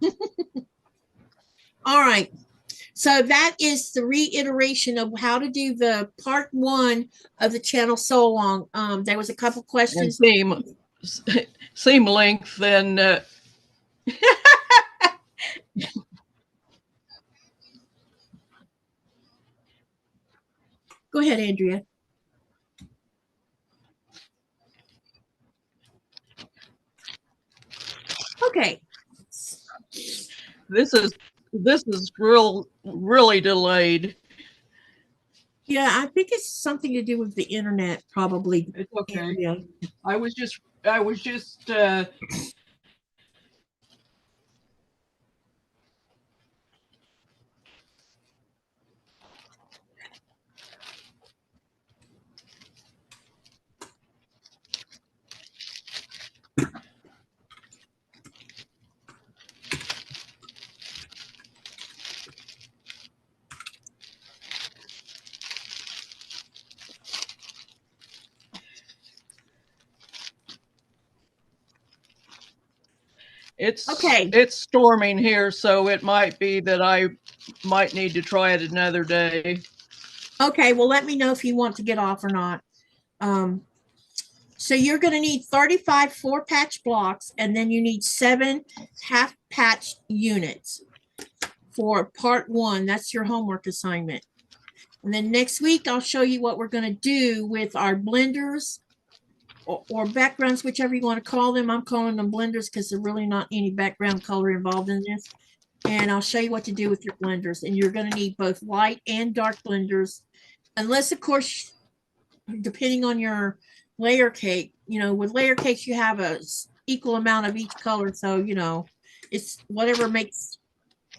All right. So that is the reiteration of how to do the part 1 of the channel sew along. There was a couple questions. seam length, then Go ahead, Andrea. Okay. this is really delayed. Yeah, I think it's something to do with the internet, probably. It's okay. Andrea. I was just it's storming here, so it might be that I might need to try it another day. Okay, well, let me know if you want to get off or not. So you're going to need 35 4-patch blocks, and then you need 7 half-patch units for part 1. That's your homework assignment. And then next week, I'll show you what we're going to do with our blenders or backgrounds, whichever you want to call them. I'm calling them blenders because there's really not any background color involved in this. And I'll show you what to do with your blenders. And you're going to need both light and dark blenders, unless, of course, depending on your layer cake, with layer cakes, you have a equal amount of each color. So, it's whatever makes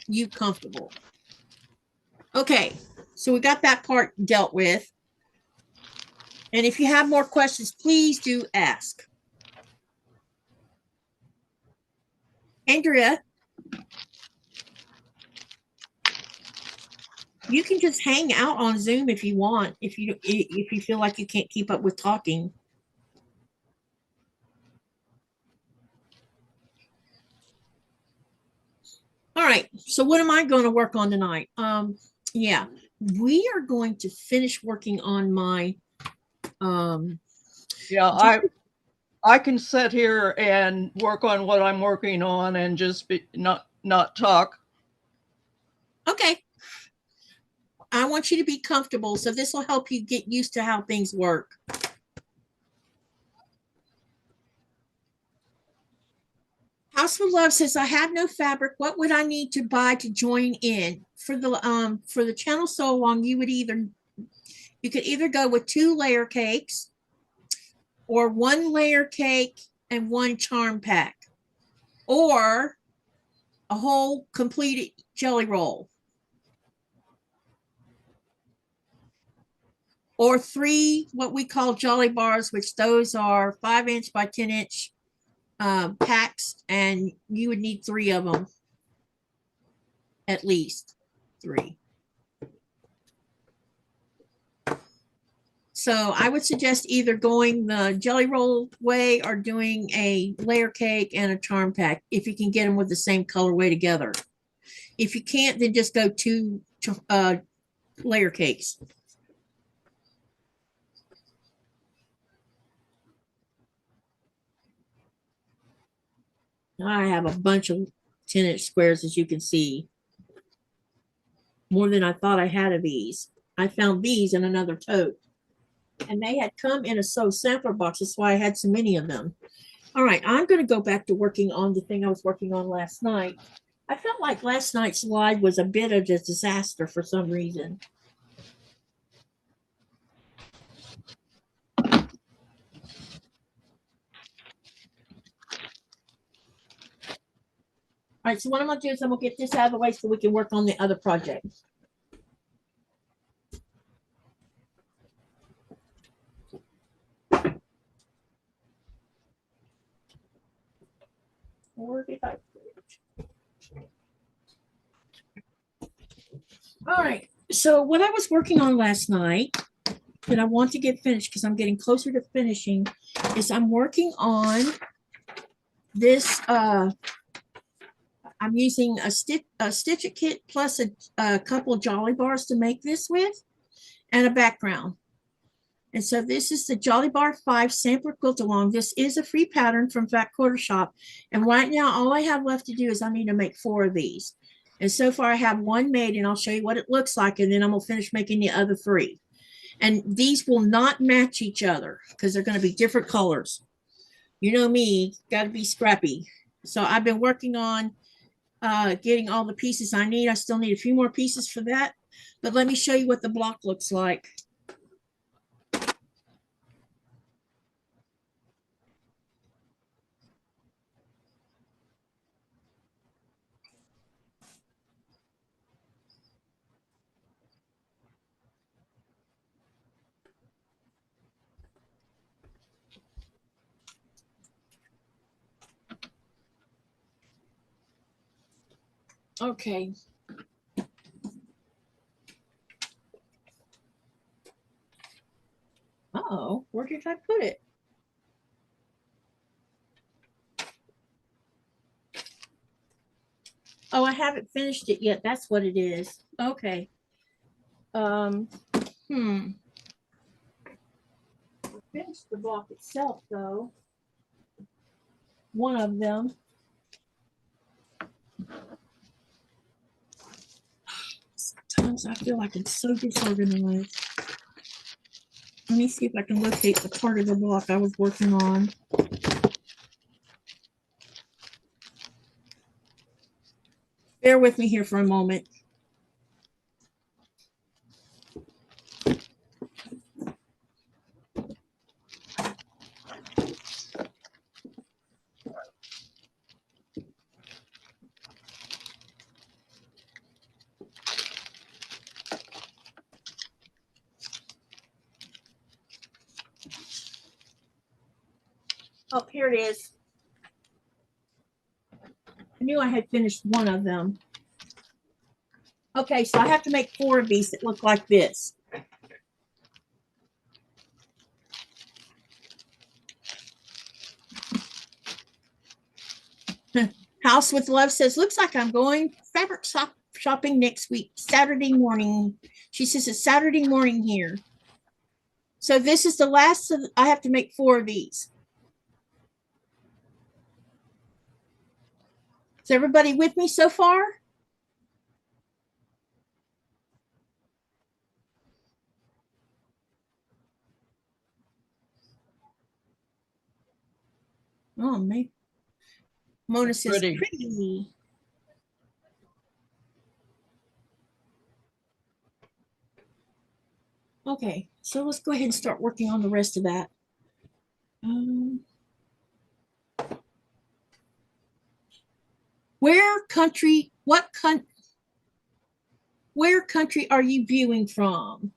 you comfortable. Okay, so we got that part dealt with. And if you have more questions, please do ask. Andrea, you can just hang out on Zoom if you want, if you feel like you can't keep up with talking. All right, so what am I going to work on tonight? Yeah, we are going to finish working on my yeah, I can sit here and work on what I'm working on and just not talk. Okay. I want you to be comfortable, so this will help you get used to how things work. House for Love says, I have no fabric. What would I need to buy to join in? For the channel sew along, you could either go with 2 layer cakes or 1 layer cake and 1 charm pack, or a whole completed jelly roll, or 3 what we call jolly bars, which those are 5-inch by 10-inch packs, and you would need 3 of them, at least 3. So I would suggest either going the jelly roll way or doing a layer cake and a charm pack, if you can get them with the same colorway together. If you can't, then just go 2 layer cakes. I have a bunch of 10-inch squares, as you can see. More than I thought I had of these. I found these in another tote. And they had come in a sampler box. That's why I had so many of them. All right, I'm going to go back to working on the thing I was working on last night. I felt like last night's live was a bit of a disaster for some reason. All right, so what I'm going to do is I'm going to get this out of the way so we can work on the other project. Or if I... All right, so what I was working on last night that I want to get finished because I'm getting closer to finishing is I'm working on this. I'm using a stitch it kit plus a couple Jolly bars to make this with and a background. And so this is the Jolly Bar 5 sampler quilt along. This is a free pattern from Qaqortoq. And right now, all I have left to do is I need to make 4 of these. And so far I have 1 made, and I'll show you what it looks like. And then I'm gonna finish making the other 3. And these will not match each other because they're going to be different colors. You know me, got to be scrappy. So I've been working on getting all the pieces I need. I still need a few more pieces for that. But let me show you what the block looks like. Okay. Uh-oh, where did I put it? Oh, I haven't finished it yet. That's what it is. Okay. Finished the block itself though. One of them. Sometimes I feel like I'm so disorganized. Let me see if I can locate the part of the block I was working on. Bear with me here for a moment. Oh, here it is. I knew I had finished one of them. Okay, so I have to make 4 of these that look like this. House with Love says, looks like I'm going fabric shopping next week, Saturday morning. She says it's Saturday morning here. So this is the last of, I have to make 4 of these. Is everybody with me so far? Oh, man. Mona says, pretty. Okay, so let's go ahead and start working on the rest of that. Where country are you viewing from?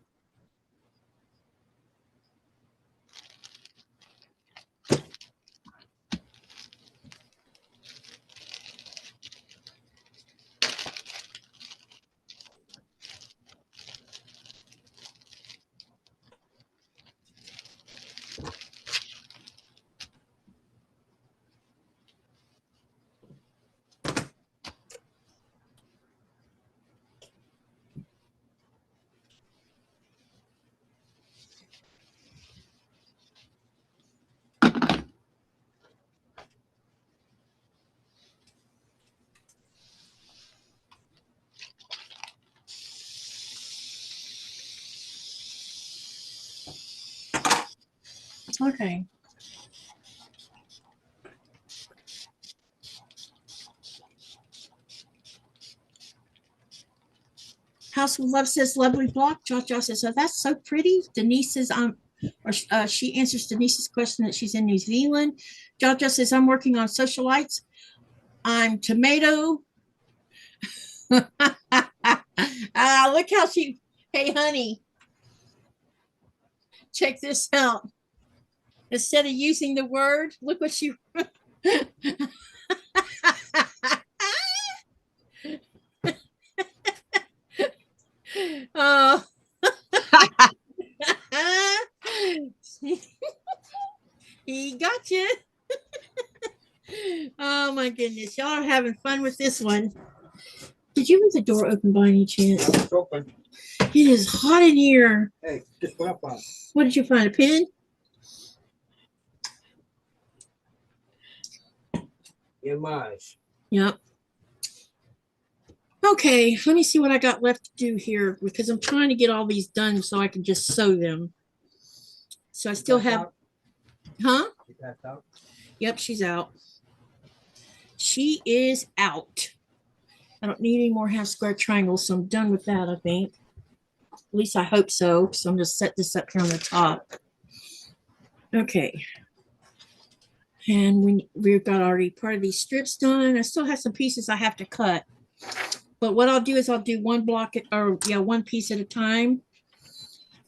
Okay. House of Love says lovely block. Jojo says, oh, that's so pretty. Denise says, she answers Denise's question that she's in New Zealand. Jojo says, I'm working on socialites. I'm tomato. Look how she, hey, honey, check this out. Instead of using the word, look what she. Oh. He got you. Oh my goodness. Y'all are having fun with this one. Did you leave the door open by any chance? It's open. It is hot in here. Hey, just went up on. What did you find? A pin? Your eyes. Yep. Okay, let me see what I got left to do here because I'm trying to get all these done so I can just sew them. So I still have, huh? Yep, she's out. She is out. I don't need any more half square triangles, so I'm done with that, I think. At least I hope so. So I'm going to set this up here on the top. Okay. And we've got already part of these strips done. I still have some pieces I have to cut. But what I'll do is I'll do one block one piece at a time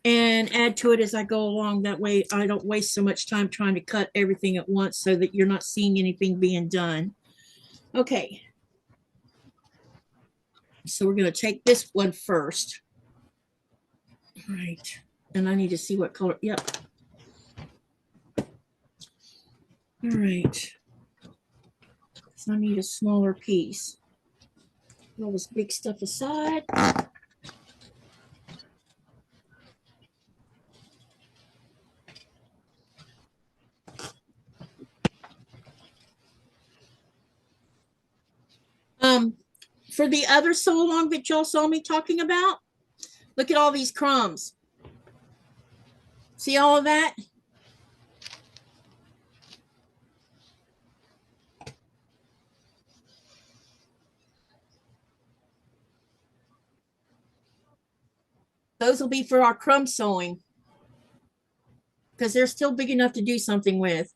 and add to it as I go along. That way I don't waste so much time trying to cut everything at once so that you're not seeing anything being done. Okay. So we're going to take this one first. All right. And I need to see what color. Yep. All right. So I need a smaller piece. All this big stuff aside. For the other sew along that y'all saw me talking about, look at all these crumbs. See all of that? Those will be for our crumb sewing because they're still big enough to do something with.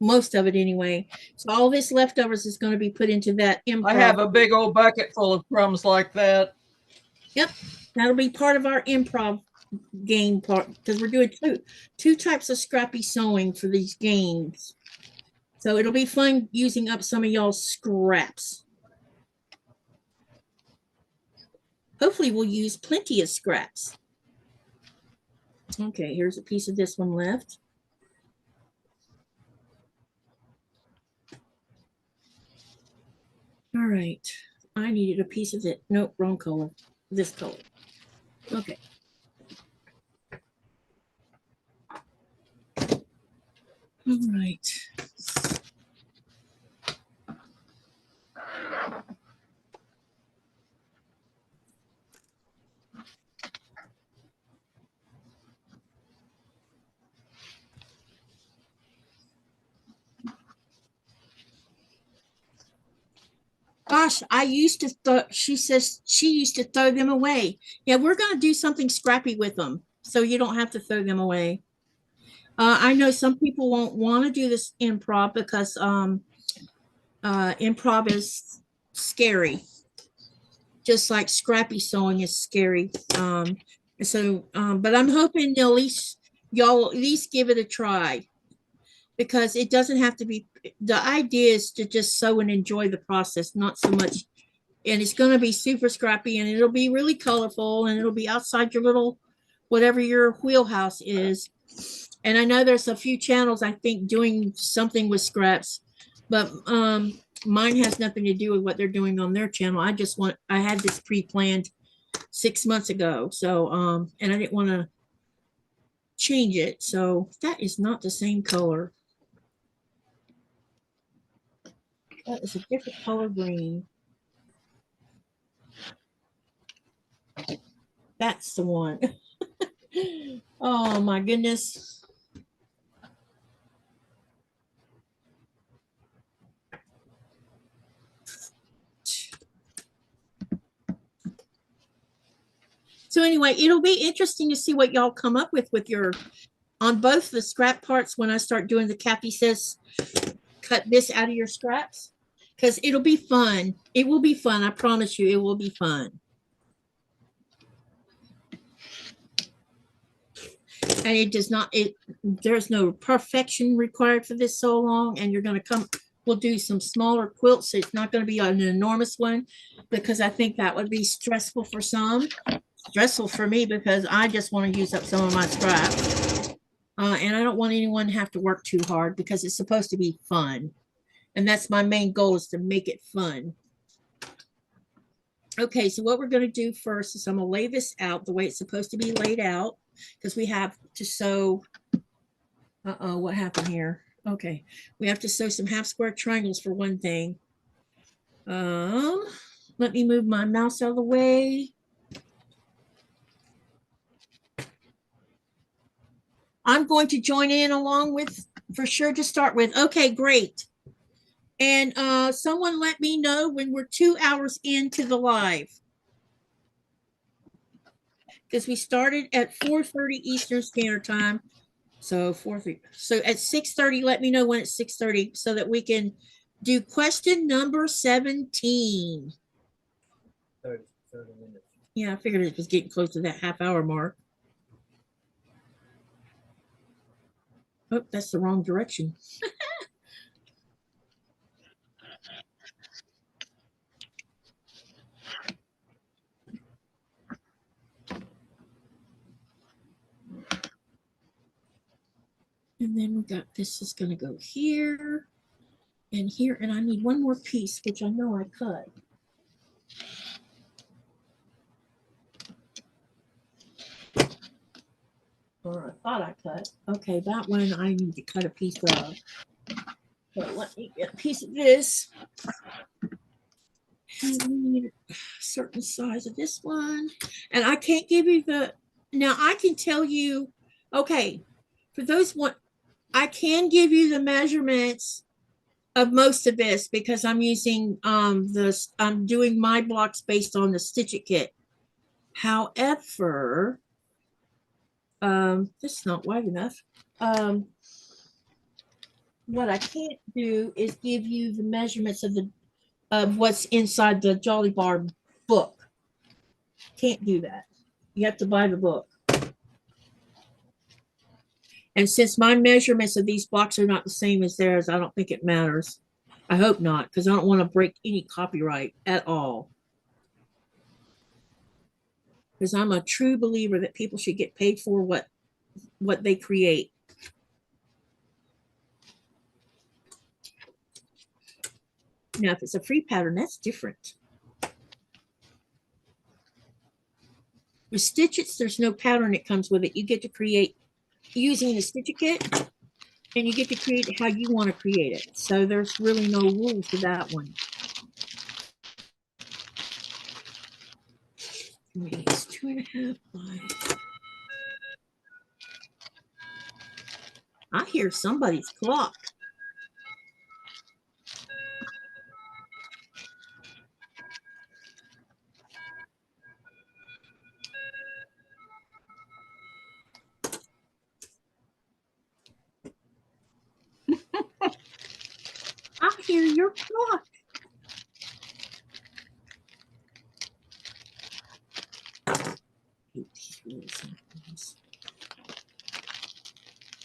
Most of it anyway. So all this leftovers is going to be put into that improv. I have a big old bucket full of crumbs like that. Yep. That'll be part of our improv game part because we're doing two types of scrappy sewing for these games. So it'll be fun using up some of y'all's scraps. Hopefully we'll use plenty of scraps. Okay, here's a piece of this one left. All right, I needed a piece of it. Nope, wrong color. This color. Okay. All right. Gosh, I used to she says she used to throw them away. Yeah, we're going to do something scrappy with them so you don't have to throw them away. I know some people won't want to do this improv because improv is scary, just like scrappy sewing is scary. But I'm hoping at least y'all at least give it a try because it doesn't have to be. The idea is to just sew and enjoy the process, not so much. And it's going to be super scrappy and it'll be really colorful and it'll be outside your little, whatever your wheelhouse is. And I know there's a few channels, I think, doing something with scraps, but mine has nothing to do with what they're doing on their channel. I had this pre-planned 6 months ago. So, and I didn't want to change it. So that is not the same color. That is a different color green. That's the one. Oh my goodness. So anyway, it'll be interesting to see what y'all come up with your, on both the scrap parts when I start doing the Kathy says, cut this out of your scraps, because it'll be fun. It will be fun. I promise you, it will be fun. And it does not, there's no perfection required for this so long. And you're going to come, we'll do some smaller quilts. So it's not going to be an enormous one, because I think that would be stressful for some. Stressful for me, because I just want to use up some of my scraps. And I don't want anyone to have to work too hard, because it's supposed to be fun. And that's my main goal, is to make it fun. Okay, so what we're going to do first is I'm going to lay this out the way it's supposed to be laid out, because we have to sew. What happened here? Okay, we have to sew some half square triangles for one thing. Let me move my mouse out of the way. I'm going to join in along with, for sure, to start with. Okay, great. And someone let me know when we're 2 hours into the live, because we started at 4:30 Eastern Standard Time. So 4:30. So at 6:30, let me know when it's 6:30, so that we can do question number 17. 30 minutes. Yeah, I figured it was getting close to that half-hour mark. Oh, that's the wrong direction. And then we got, this is going to go here and here. And I need one more piece, which I know I cut. Or I thought I cut. Okay, that one I need to cut a piece of. So let me get a piece of this. And we need a certain size of this one. And I can't give you the, now I can tell you, okay, for those one, I can give you the measurements of most of this, because I'm using I'm doing my blocks based on the Stitch It kit. However, this is not wide enough. What I can't do is give you the measurements of what's inside the Jolly Bar book. Can't do that. You have to buy the book. And since my measurements of these blocks are not the same as theirs, I don't think it matters. I hope not, because I don't want to break any copyright at all. Because I'm a true believer that people should get paid for what they create. Now, if it's a free pattern, that's different. With Stitch-Its, there's no pattern that comes with it. You get to create using the Stitch It kit, and you get to create it how you want to create it. So there's really no rules to that one. It's 2.5 by. I hear somebody's clock. I hear your clock.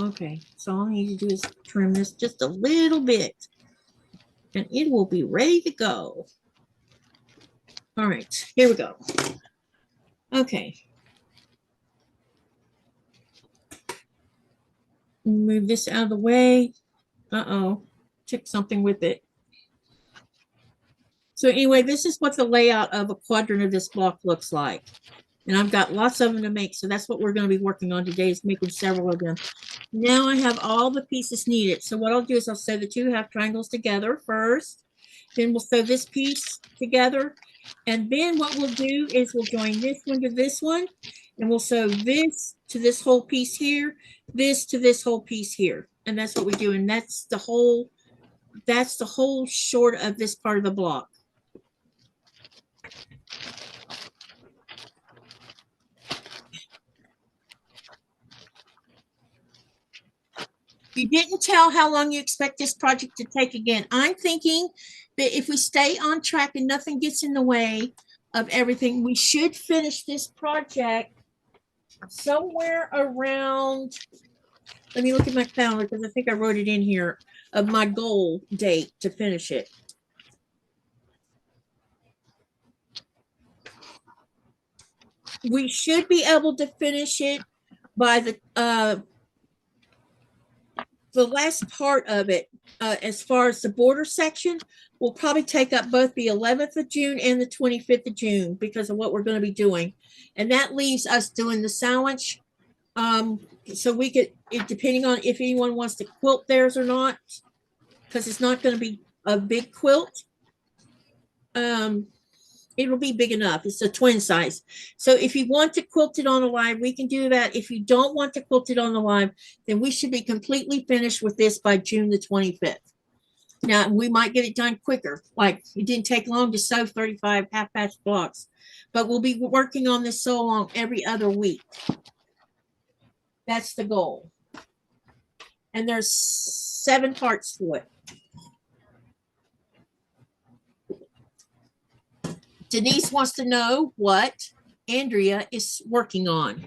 Okay, so all I need to do is trim this just a little bit, and it will be ready to go. All right, here we go. Okay. Move this out of the way. Uh-oh, took something with it. So anyway, this is what the layout of a quadrant of this block looks like. And I've got lots of them to make, so that's what we're going to be working on today, is making several of them. Now I have all the pieces needed. So what I'll do is I'll sew the 2 half triangles together first. Then we'll sew this piece together. And then what we'll do is we'll join this one to this one. And we'll sew this to this whole piece here, this to this whole piece here. And that's what we do. And that's the whole short of this part of the block. You didn't tell how long you expect this project to take again. I'm thinking that if we stay on track and nothing gets in the way of everything, we should finish this project somewhere around, let me look at my calendar because I think I wrote it in here, of my goal date to finish it. We should be able to finish it by the last part of it, as far as the border section, will probably take up both the 11th of June and the 25th of June because of what we're going to be doing. And that leaves us doing the sandwich. So we could, depending on if anyone wants to quilt theirs or not, because it's not going to be a big quilt. It'll be big enough. It's a twin size. So if you want to quilt it on the live, we can do that. If you don't want to quilt it on the live, then we should be completely finished with this by June the 25th. Now, we might get it done quicker. Like, it didn't take long to sew 35 half-patch blocks, but we'll be working on this so long every other week. That's the goal. And there's 7 parts to it. Denise wants to know what Andrea is working on.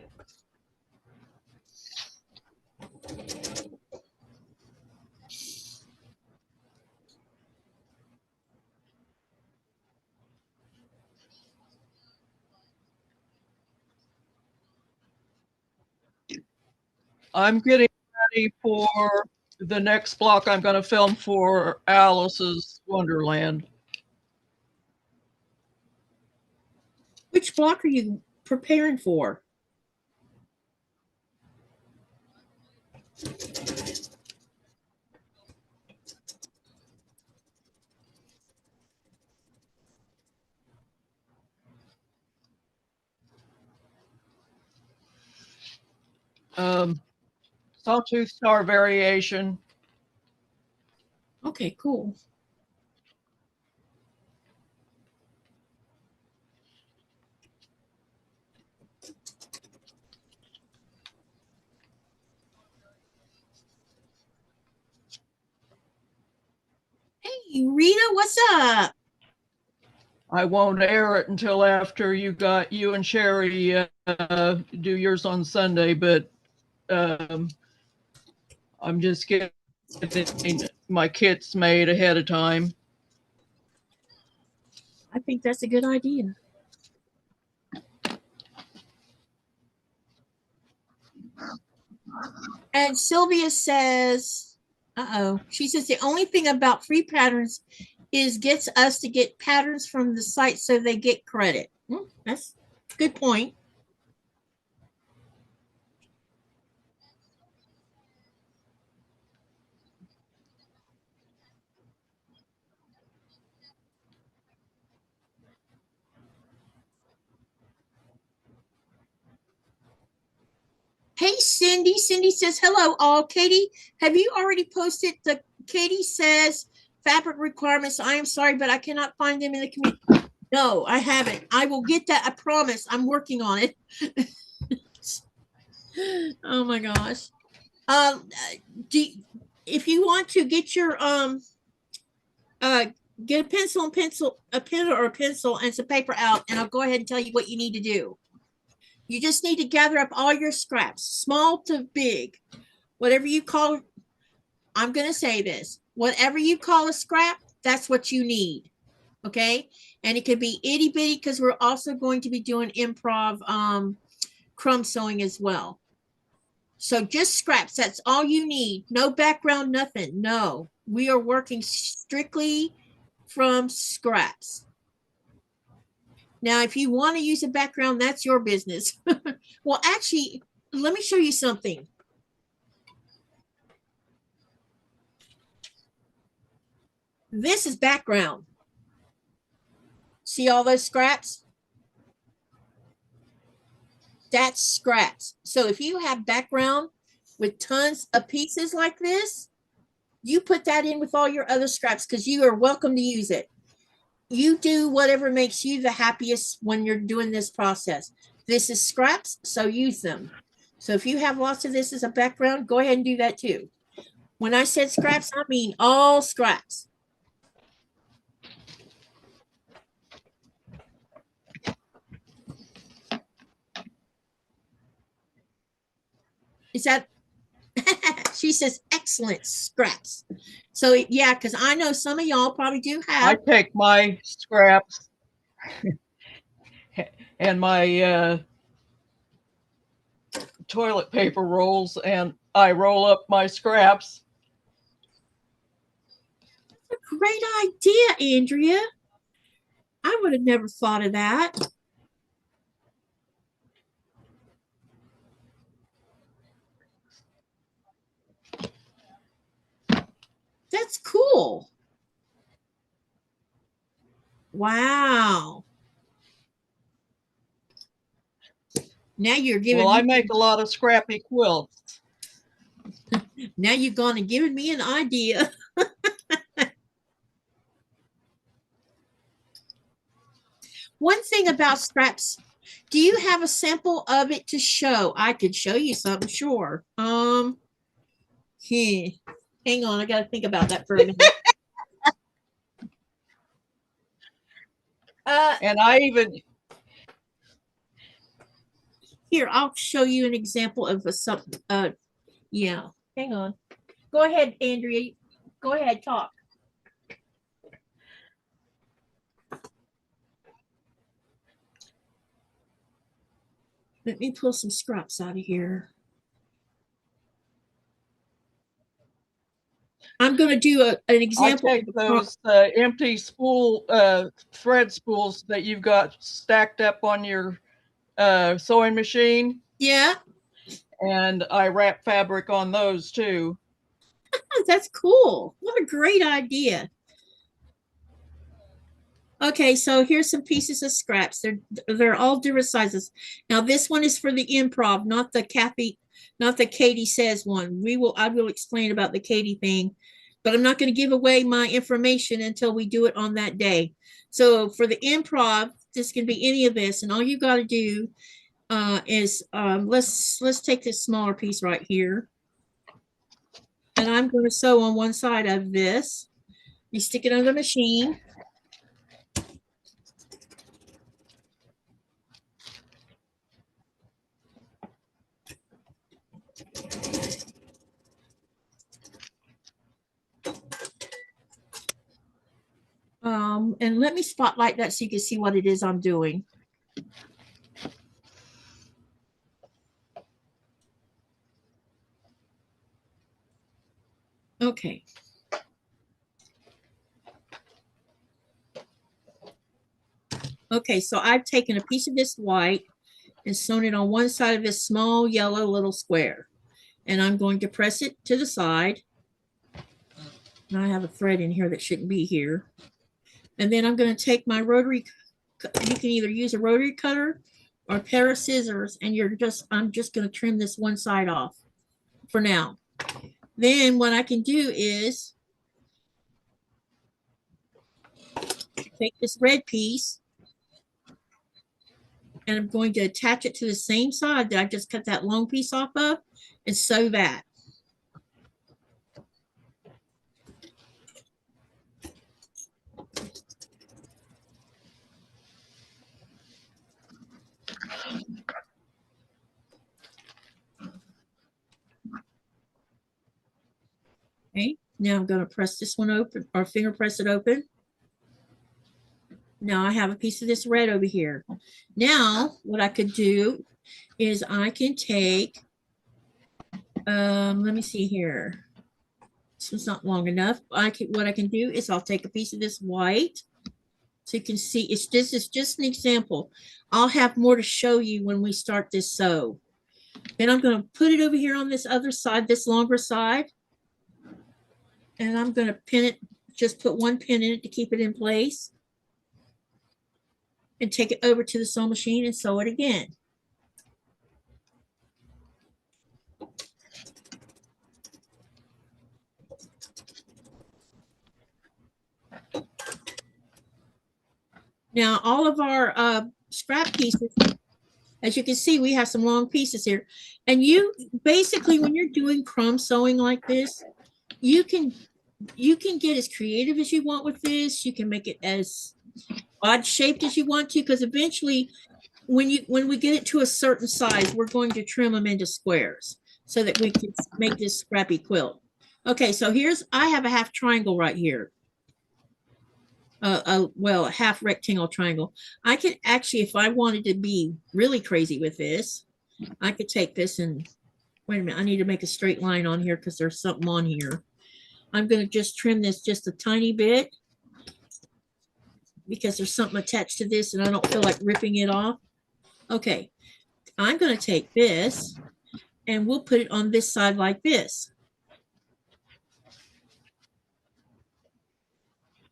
I'm getting ready for the next block I'm going to film for Alice's Wonderland. Which block are you preparing for? Sawtooth Star Variation. Okay, cool. Hey, Rita, what's up? I won't air it until after you and Sherry do yours on Sunday, but I'm just getting my kits made ahead of time. I think that's a good idea. And Sylvia says, she says the only thing about free patterns is gets us to get patterns from the site so they get credit. That's a good point. Hey, Cindy. Cindy says, hello, all. Katy, have you already posted the, Katy says, fabric requirements? I am sorry, but I cannot find them in the community. No, I haven't. I will get that. I promise. I'm working on it. Oh my gosh. If you want to get your, get a pen or a pencil and some paper out, and I'll go ahead and tell you what you need to do. You just need to gather up all your scraps, small to big, whatever you call, I'm going to say this, whatever you call a scrap, that's what you need. Okay. And it could be itty bitty because we're also going to be doing improv crumb sewing as well. So just scraps. That's all you need. No background, nothing. No, we are working strictly from scraps. Now, if you want to use a background, that's your business. Well, actually, let me show you something. This is background. See all those scraps? That's scraps. So if you have background with tons of pieces like this, you put that in with all your other scraps because you are welcome to use it. You do whatever makes you the happiest when you're doing this process. This is scraps, so use them. So if you have lots of this as a background, go ahead and do that too. When I said scraps, I mean all scraps. Is that, she says, excellent scraps. So yeah, because I know some of y'all probably do I have. take my scraps and my toilet paper rolls and I roll up my scraps. Great idea, Andrea. I would have never thought of that. That's cool. Wow. Now you're giving Well, I me, make a lot of scrappy quilts. now you've gone and given me an idea. One thing about scraps, do you have a sample of it to show? I could show you something, sure. Hang on, I got to think about that for a minute. And I even Here, I'll show you an example of a something. Yeah, hang on. Go ahead, Andrea. Go ahead, talk. Let me pull some scraps out of here. I'm going to do an example. I take those empty spool thread spools that you've got stacked up on your sewing machine, Yeah, and I wrap fabric on those too. that's cool. What a great idea. Okay, so here's some pieces of scraps. They're all different sizes. Now this one is for the improv, not the Katy says one. I will explain about the Katy thing, but I'm not going to give away my information until we do it on that day. So for the improv, this can be any of this, and all you got to do is let's take this smaller piece right here, and I'm going to sew on one side of this. You stick it on the machine. And let me spotlight that so you can see what it is I'm doing. Okay. Okay, so I've taken a piece of this white and sewn it on one side of this small yellow little square. And I'm going to press it to the side. And I have a thread in here that shouldn't be here. And then I'm going to take my rotary, you can either use a rotary cutter or a pair of scissors, and I'm just going to trim this one side off for now. Then what I can do is take this red piece and I'm going to attach it to the same side that I just cut that long piece off of and sew that. Okay, now I'm going to press this one open, or finger press it open. Now I have a piece of this red over here. Now what I could do is I can take, let me see here. This one's not long enough. What I can do is I'll take a piece of this white. So you can see, this is just an example. I'll have more to show you when we start this sew. Then I'm going to put it over here on this other side, this longer side. And I'm going to pin it, just put one pin in it to keep it in place. And take it over to the sewing machine and sew it again. Now, all of our scrap pieces, as you can see, we have some long pieces here. And you basically, when you're doing crumb sewing like this, you can get as creative as you want with this. You can make it as odd shaped as you want to, because eventually when we get it to a certain size, we're going to trim them into squares so that we can make this scrappy quilt. Okay, so I have a half triangle right here. Well, a half rectangle triangle. I could actually, if I wanted to be really crazy with this, I could take this and, wait a minute, I need to make a straight line on here because there's something on here. I'm going to just trim this just a tiny bit because there's something attached to this and I don't feel like ripping it off. Okay, I'm going to take this and we'll put it on this side like this.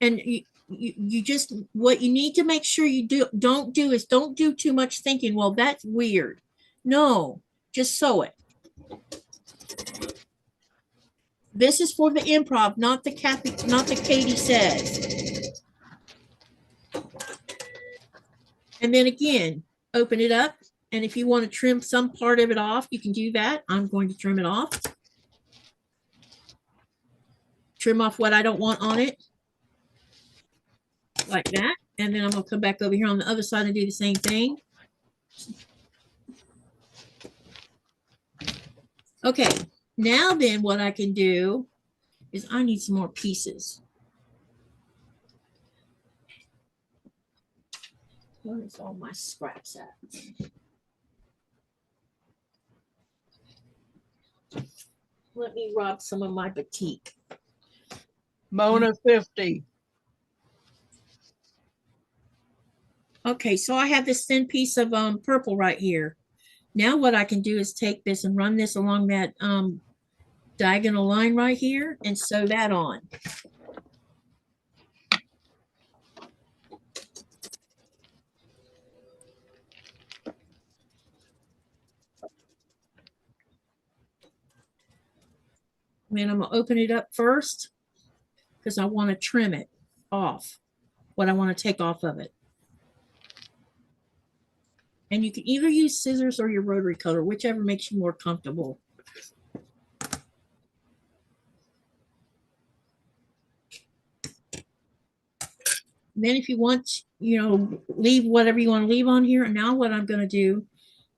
And you just, what you need to make sure you don't do too much thinking, well, that's weird. No, just sew it. This is for the improv, not the Katy says. And then again, open it up. And if you want to trim some part of it off, you can do that. I'm going to trim it off. Trim off what I don't want on it. Like that. And then I'm going to come back over here on the other side and do the same thing. Okay, now then what I can do is I need some more pieces. Where's all my scraps at? Let me rob some of my batik. Mona 50. Okay, so I have this thin piece of purple right here. Now what I can do is take this and run this along that diagonal line right here and sew that on. And I'm going to open it up first because I want to trim it off, what I want to take off of it. And you can either use scissors or your rotary cutter, whichever makes you more comfortable. And then if you want, leave whatever you want to leave on here. And now what I'm going to do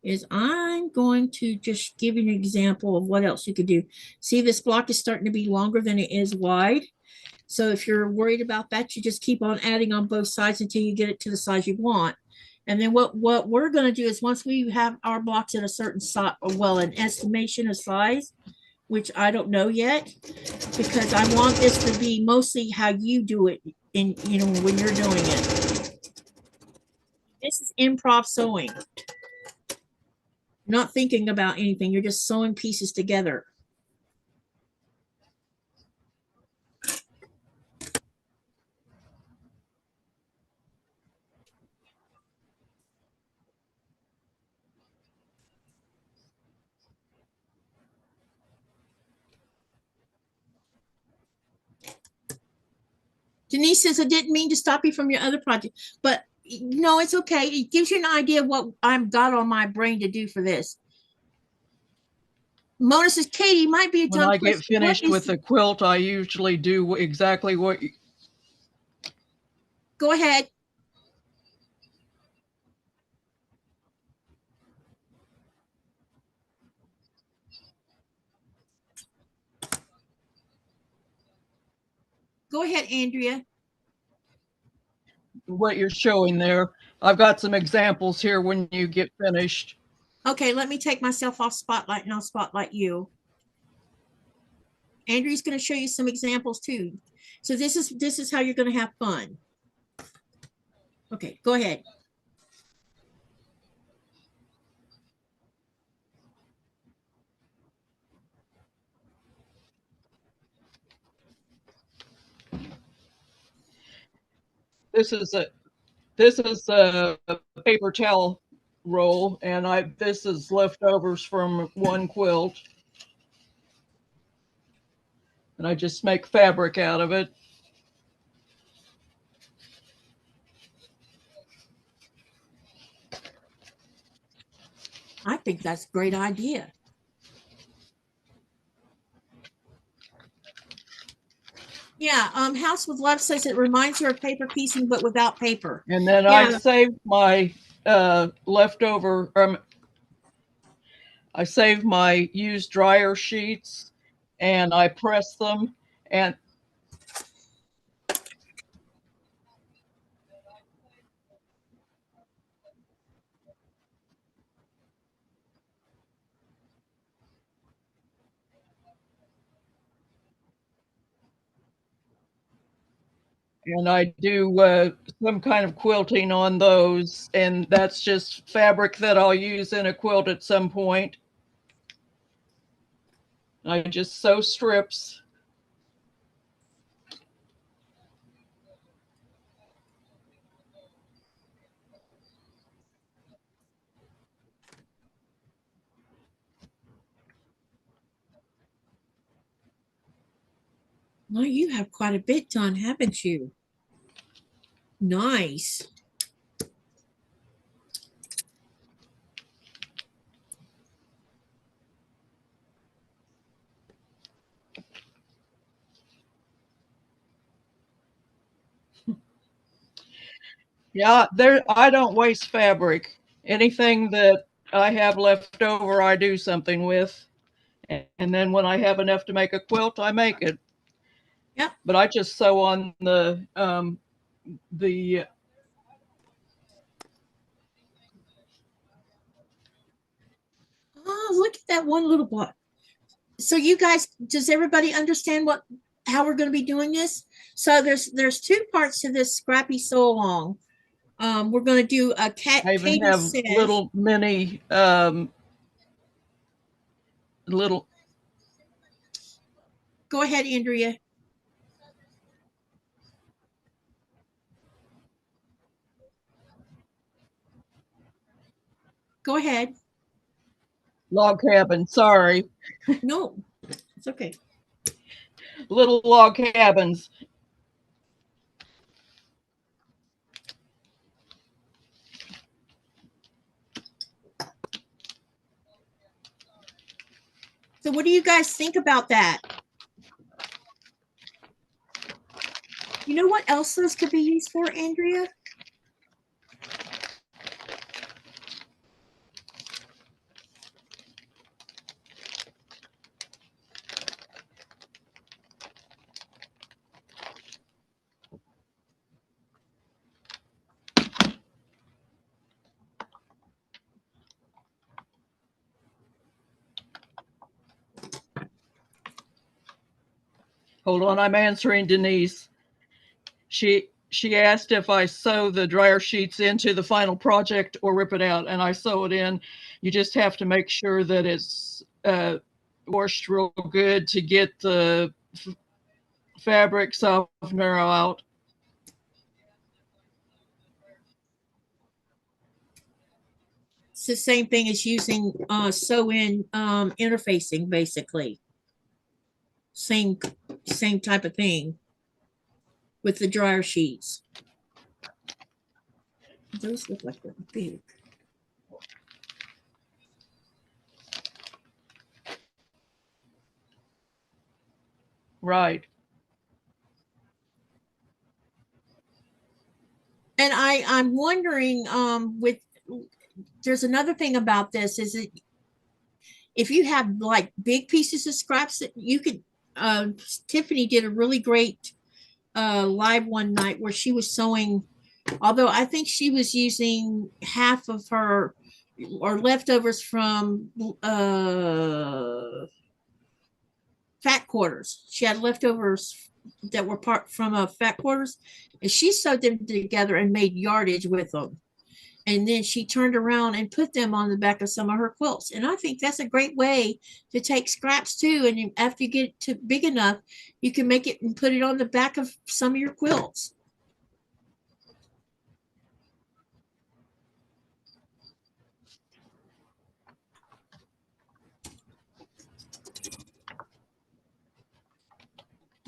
is I'm going to just give you an example of what else you could do. See, this block is starting to be longer than it is wide. So if you're worried about that, you just keep on adding on both sides until you get it to the size you want. And then what we're going to do is once we have our blocks at a certain size, well, an estimation of size, which I don't know yet, because I want this to be mostly how you do it in, when you're doing it. This is improv sewing. Not thinking about anything. You're just sewing pieces together. Denise says, I didn't mean to stop you from your other project, but no, it's okay. It gives you an idea of what I've got on my brain to do for this. Mona says, Katy, might be a When dumb I get question. finished with the quilt, I usually do exactly what you... Go ahead. Go ahead, Andrea. what you're showing there. I've got some examples here when you get finished. Okay, let me take myself off spotlight and I'll spotlight you. Andrea's going to show you some examples too. So this is how you're going to have fun. Okay, go ahead. This is a paper towel roll, and this is leftovers from one quilt. And I just make fabric out of it. I think that's a great idea. Yeah, House with Love says it reminds her of paper piecing, but without paper. And then Yeah. I saved my leftover, I saved my used dryer sheets and I pressed them, and I do some kind of quilting on those, and that's just fabric that I'll use in a quilt at some point. I just sew strips. Well, you have quite a bit done, haven't you? Nice. Yeah, I don't waste fabric. Anything that I have left over, I do something with. And then when I have enough to make a quilt, I make it. Yep. But I just sew on the Oh, look at that one little boy. So you guys, does everybody understand how we're going to be doing this? So there's two parts to this scrappy sew along. We're going to do a cat. I even Katy have says, little mini little. Go ahead, Andrea. Go ahead. Log cabin, sorry. No, it's okay. Little log cabins. So what do you guys think about that? You know what else those could be used for, Andrea? Hold on, I'm answering Denise. She asked if I sew the dryer sheets into the final project or rip it out, and I sew it in. You just have to make sure that it's washed real good to get the fabric softener out. It's the same thing as using sew-in interfacing, basically. Same type of thing with the dryer sheets. Those look like they're big. Right. And I'm wondering there's another thing about this is that if you have like big pieces of scraps that you could Tiffany did a really great live one night where she was sewing, although I think she was using half of her or leftovers from fat quarters. She had leftovers that were part from fat quarters, and she sewed them together and made yardage with them. And then she turned around and put them on the back of some of her quilts. And I think that's a great way to take scraps too. And after you get to big enough, you can make it and put it on the back of some of your quilts.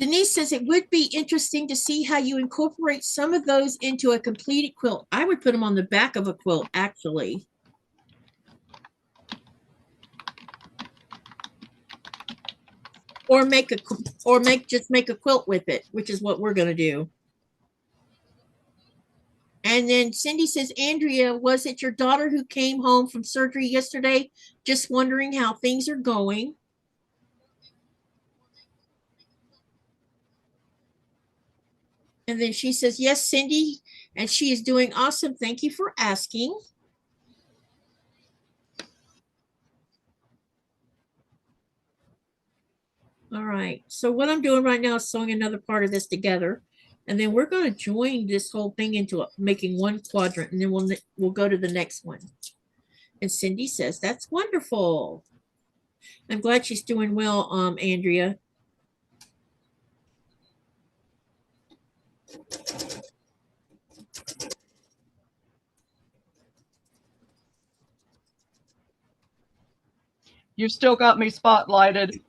Denise says it would be interesting to see how you incorporate some of those into a completed quilt. I would put them on the back of a quilt, actually. or just make a quilt with it, which is what we're going to do. And then Cindy says, Andrea, was it your daughter who came home from surgery yesterday? Just wondering how things are going. And then she says, yes, Cindy, and she is doing awesome. Thank you for asking. All right. So what I'm doing right now is sewing another part of this together. And then we're going to join this whole thing into making one quadrant, and then we'll go to the next one. And Cindy says, that's wonderful. I'm glad she's doing well, Andrea. You still got me spotlighted.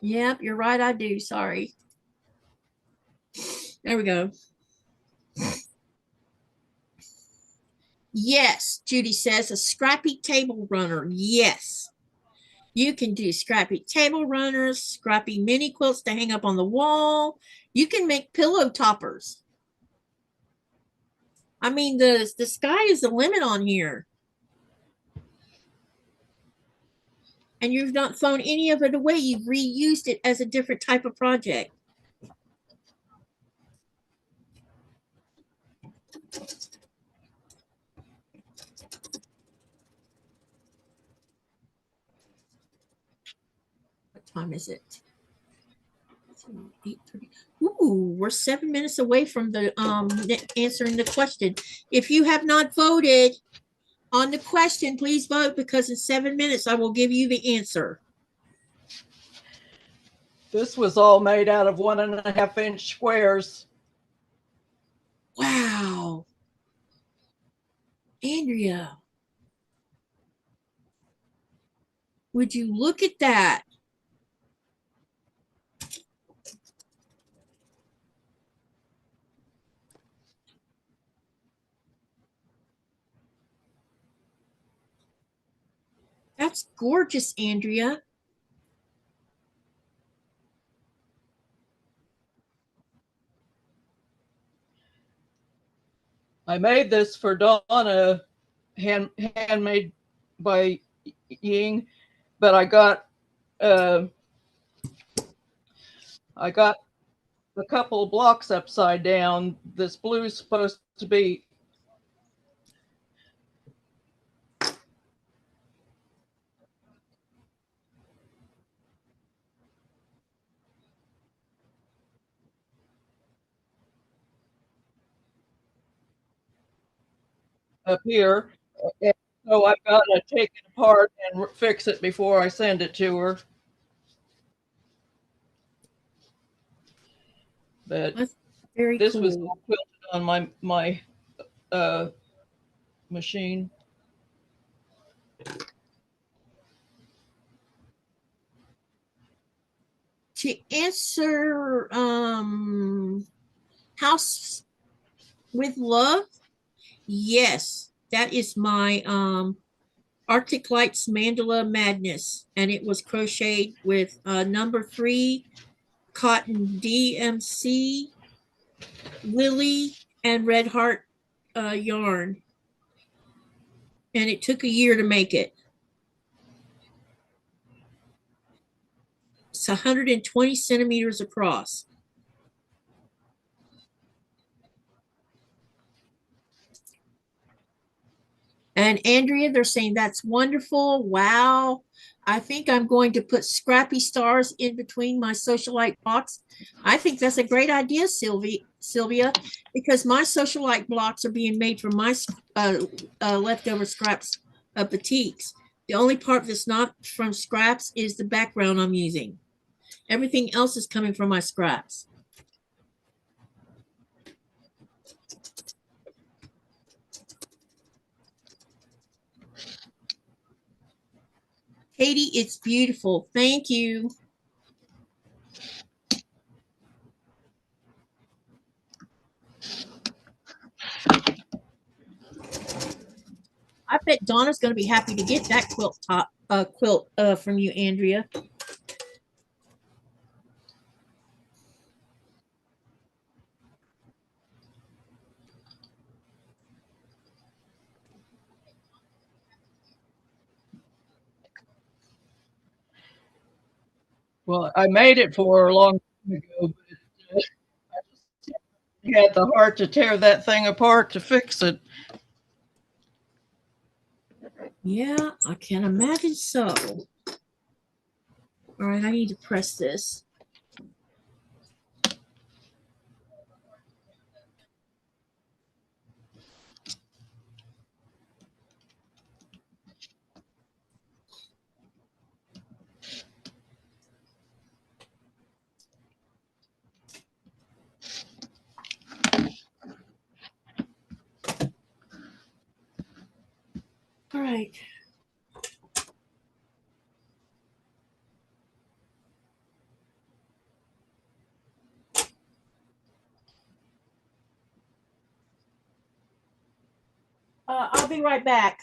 Yep, you're right. I do. Sorry. There we go. Yes, Judy says a scrappy table runner. Yes. You can do scrappy table runners, scrappy mini quilts to hang up on the wall. You can make pillow toppers. I mean, the sky is the limit on here. And you've not thrown any of it away. You've reused it as a different type of project. What time is it? 8:30. Ooh, we're 7 minutes away from the answering the question. If you have not voted on the question, please vote, because in 7 minutes I will give you the answer. This was all made out of 1.5 inch squares. Wow. Andrea, would you look at that? That's gorgeous, Andrea. I made this for Donna, handmade by Ying, but I got a couple of blocks upside down. This blue is supposed to be up here. And so I've got to take it apart and fix it before I send it to her. But That's very this cool. was all quilted on my machine. To answer House with Love, yes, that is my Arctic Lights Mandala Madness, and it was crocheted with number 3 cotton DMC, Lily, and Red Heart yarn, and it took a year to make it. It's 120 centimeters across. And Andrea, they're saying that's wonderful. Wow. I think I'm going to put scrappy stars in between my socialite blocks. I think that's a great idea, Sylvia, because my socialite blocks are being made from my leftover scraps of batiks. The only part that's not from scraps is the background I'm using. Everything else is coming from my scraps. Katy, it's beautiful. Thank you. I bet Donna's going to be happy to get that quilt from you, Andrea. Well, I made it for her a long time ago, but I just had the heart to tear that thing apart to fix it. Yeah, I can imagine so. All right, I need to press this. All right. I'll be right back.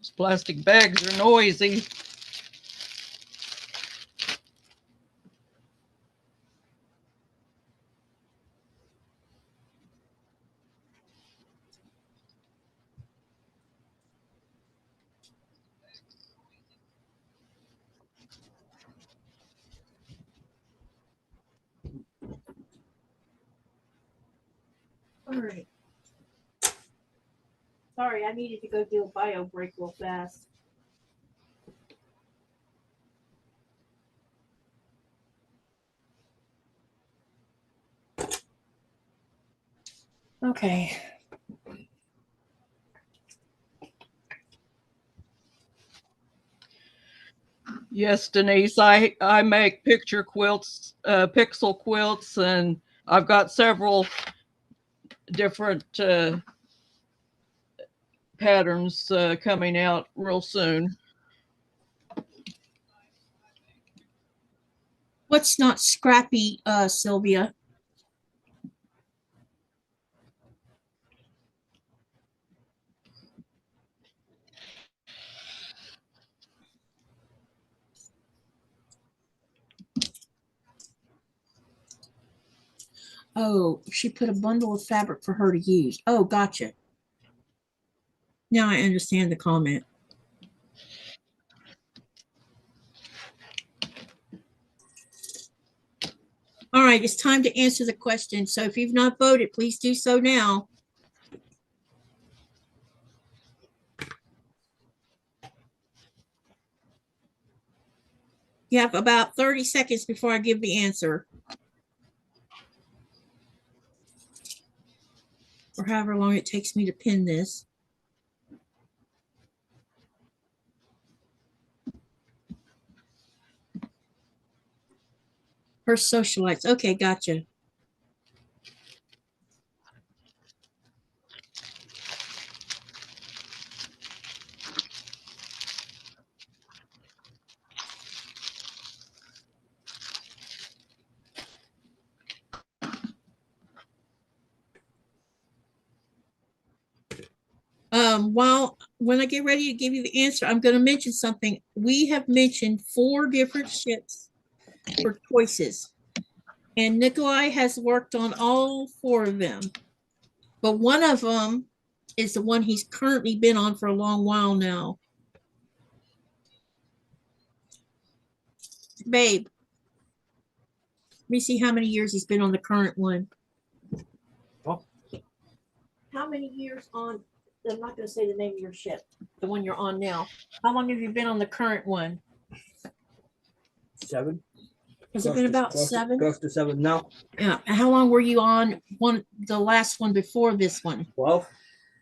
Those plastic bags are noisy. All right. Sorry, I needed to go do a bio break real fast. Okay. Yes, Denise, I make picture quilts, pixel quilts, and I've got several different patterns coming out real soon. What's not scrappy, Sylvia? Oh, she put a bundle of fabric for her to use. Oh, gotcha. Now I understand the comment. All right, it's time to answer the question. So if you've not voted, please do so now. You have about 30 seconds before I give the answer. Or however long it takes me to pin this. Her socialites. Okay, gotcha. When I get ready to give you the answer, I'm going to mention something. We have mentioned 4 different ships for choices, and Nikolai has worked on all 4 of them. But one of them is the one he's currently been on for a long while now. Babe, let me see how many years he's been on the current one. Oh. How many years on? I'm not going to say the name of your ship, the one you're on now. How long have you been on the current one? 7. Has it been about 7? Close to 7 now. Yeah. And how long were you on the last one before this one? 12.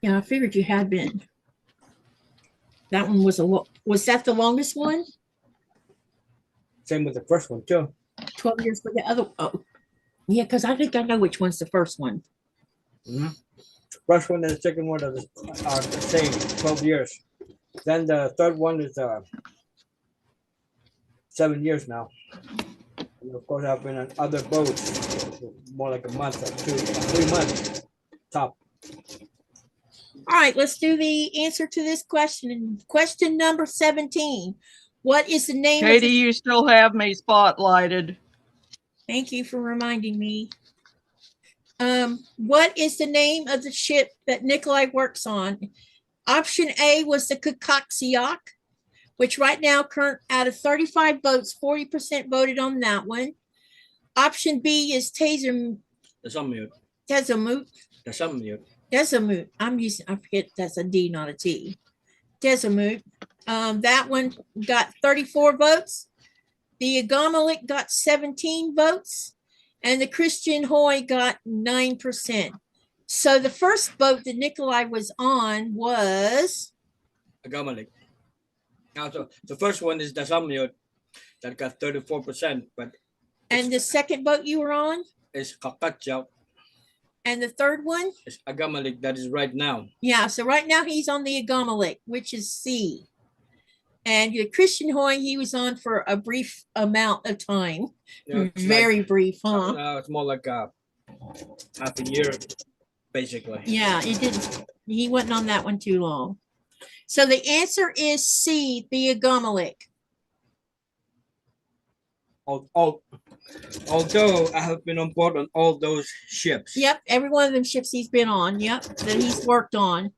Yeah, I figured you had been. That one was was that the longest one? Same with the first one too. 12 years for the other. Oh, yeah, because I think I know which one's the first one. First one and the second one are the same, 12 years. Then the third one is 7 years now. And of course, I've been on other boats, more like a month or 2, 3 months top. All right, let's do the answer to this question. Question number 17. What is the name Katy, of the... you still have me spotlighted. Thank you for reminding me. What is the name of the ship that Nikolai works on? Option A was the Qaqortoq, which right now, out of 35 votes, 40% voted on that one. Option B is Tezamut. Tezamut. I forget that's a D, not a T. Tezamut. That one got 34 votes. The Agamalik got 17 votes. And the Christian Hoy got 9%. So the first boat that Nikolai was on was... Agamalik. Also, the first one is the Samyot that got 34%, but... And the second boat you were on? Is Qaqortoq. And the third one? It's Agamalik that is right now. Yeah, so right now he's on the Agamalik, which is C. And your Christian Hoy, he was on for a brief amount of time. Very brief, huh? It's more like half a year, basically. Yeah, it didn't. He wasn't on that one too long. So the answer is C, the Agamalik. Although I have been on board on all those ships. Yep, every one of them ships he's been on. Yep, that he's worked on.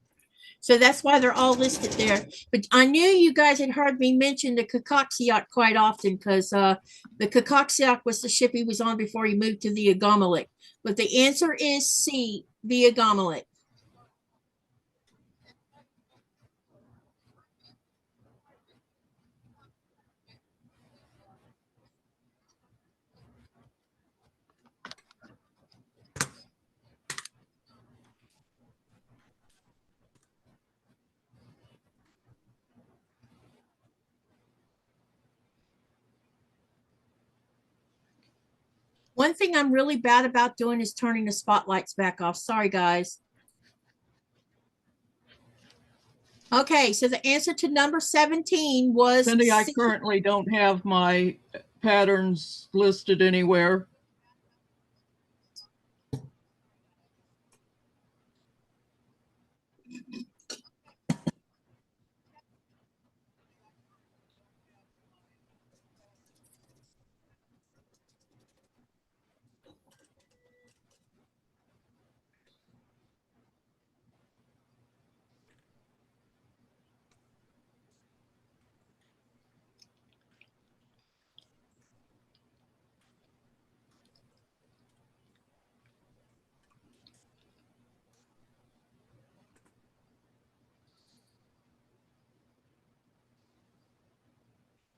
So that's why they're all listed there. But I knew you guys had heard me mention the Qaqortoq quite often because the Qaqortoq was the ship he was on before he moved to the Agamalik. But the answer is C, the Agamalik. One thing I'm really bad about doing is turning the spotlights back off. Sorry, guys. Okay, so the answer to number 17 was Cindy, I C. currently don't have my patterns listed anywhere.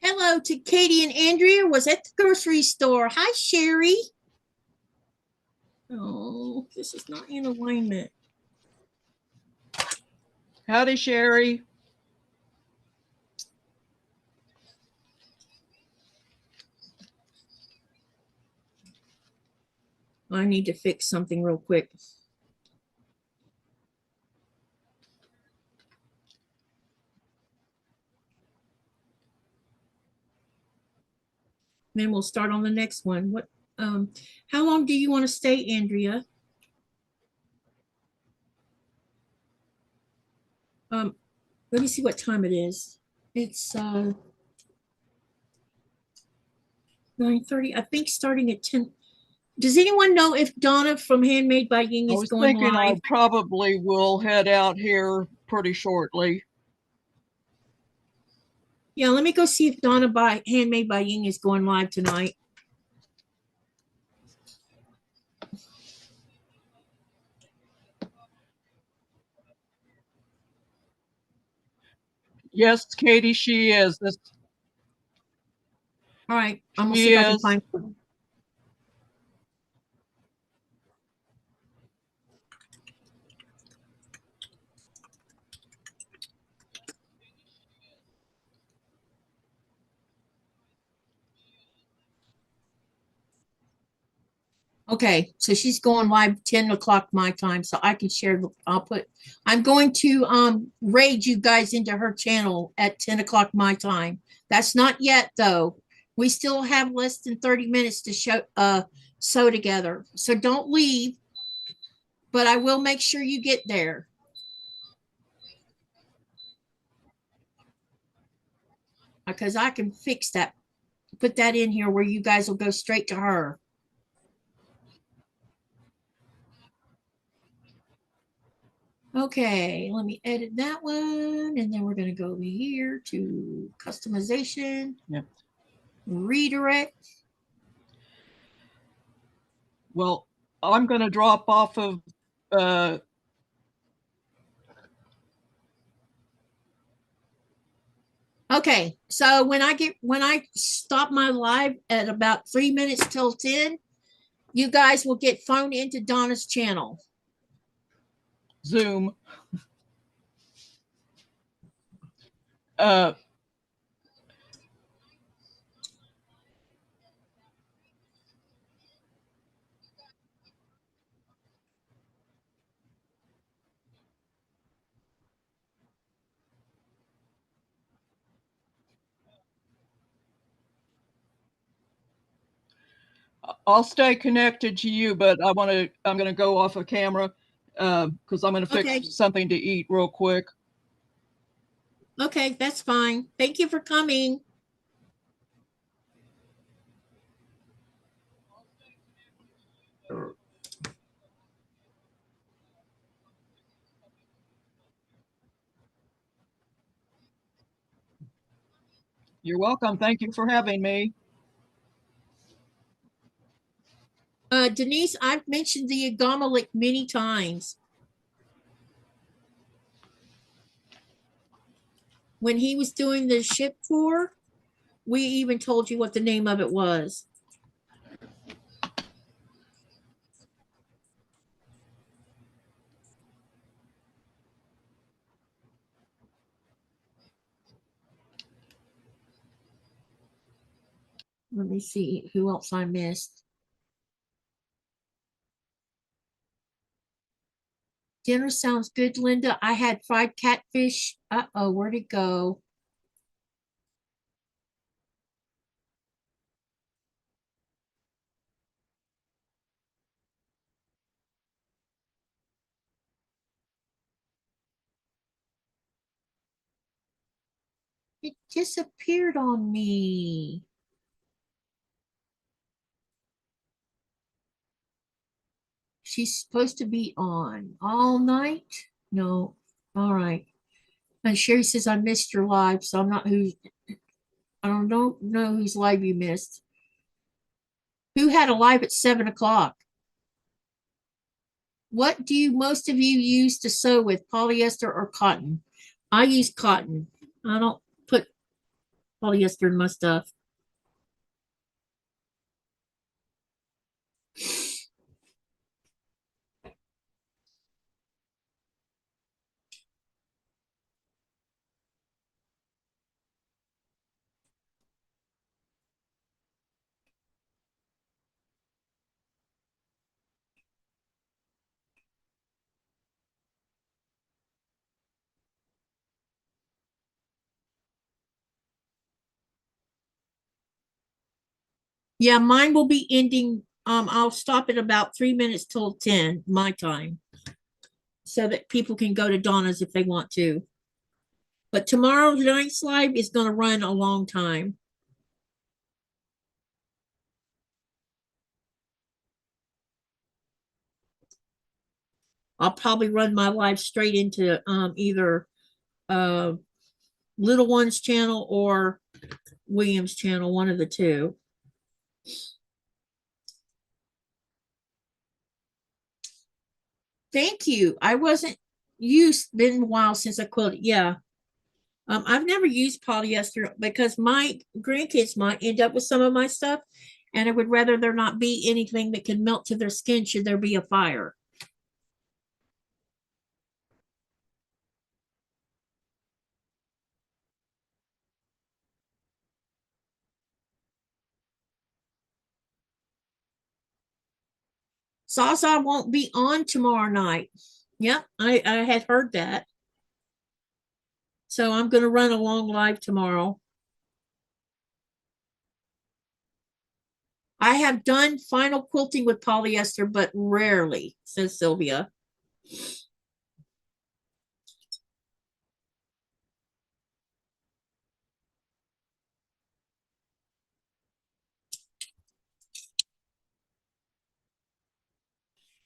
Hello to Katy and Andrea was at the grocery store. Hi, Sherry. Oh, this is not in alignment. Howdy, Sherry. I need to fix something real quick. Then we'll start on the next one. How long do you want to stay, Andrea? Let me see what time it is. It's 9:30. I think starting at 10. Does anyone know if Donna from Handmade by Ying I is was going thinking I live? probably will head out here pretty shortly. Yeah, let me go see if Donna by Handmade by Ying is going live tonight. Yes, Katy, she is. All right, I'm gonna see if I can Yes. find. Okay, so she's going live 10 o'clock my time, so I can share. I'm going to raid you guys into her channel at 10 o'clock my time. That's not yet though. We still have less than 30 minutes to sew together. So don't leave, but I will make sure you get there. Because I can fix that. Put that in here where you guys will go straight to her. Okay, let me edit that one. And then we're going to go over here to customization. Yep. Redirect. Well, I'm going to drop off of Okay, so when I stop my live at about 3 minutes till 10, you guys will get phoned into Donna's channel. Zoom. I'll stay connected to you, but I'm going to go off of camera because I'm going to fix Okay. something to eat real quick. Okay, that's fine. Thank you for coming. You're welcome. Thank you for having me. Denise, I've mentioned the Agamalik many times. When he was doing the ship tour, we even told you what the name of it was. Let me see who else I missed. Dinner sounds good, Linda. I had fried catfish. Uh-oh, where'd it go? It disappeared on me. She's supposed to be on all night? No. All right. And Sherry says I missed your live, so I'm not who. I don't know whose live you missed. Who had a live at 7 o'clock? What do most of you use to sew with, polyester or cotton? I use cotton. I don't put polyester in my stuff. Yeah, mine will be ending. I'll stop at about 3 minutes till 10 my time, so that people can go to Donna's if they want to. But tomorrow's night's live is going to run a long time. I'll probably run my live straight into either Little One's channel or William's channel, one of the two. Thank you. I wasn't used, been a while since I quilted. Yeah. I've never used polyester because my grandkids might end up with some of my stuff, and I would rather there not be anything that can melt to their skin should there be a fire. Sasa won't be on tomorrow night. Yep, I had heard that. So I'm going to run a long live tomorrow. I have done final quilting with polyester, but rarely, says Sylvia.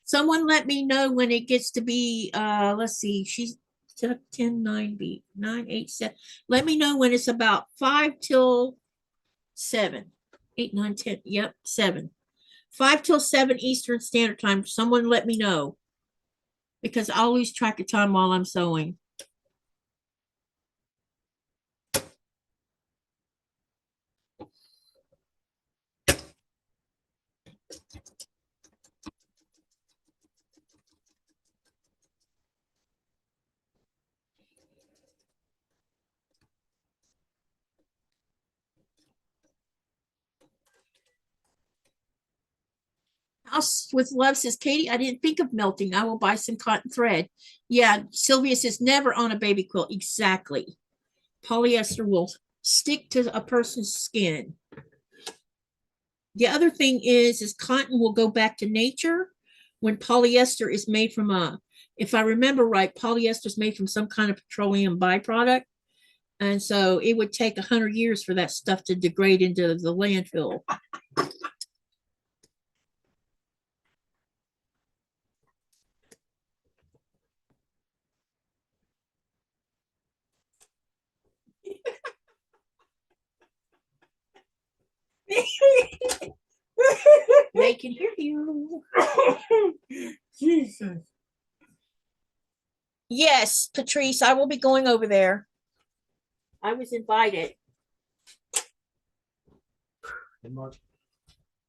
Someone let me know when it gets to be, let's see, she's 10, 9, B, 9, 8, 7. Let me know when it's about 5 till 7, 8, 9, 10. Yep, 7. 5 till 7 Eastern Standard Time. Someone let me know because I'll lose track of time while I'm sewing. House with Love says, Katie, I didn't think of melting. I will buy some cotton thread. Yeah, Sylvia says, never on a baby quilt. Exactly. Polyester will stick to a person's skin. The other thing is cotton will go back to nature when polyester is made from if I remember right, polyester is made from some kind of petroleum byproduct. And so it would take 100 years for that stuff to degrade into the landfill. They can hear you. Jesus. Yes, Patrice, I will be going over there. I was invited.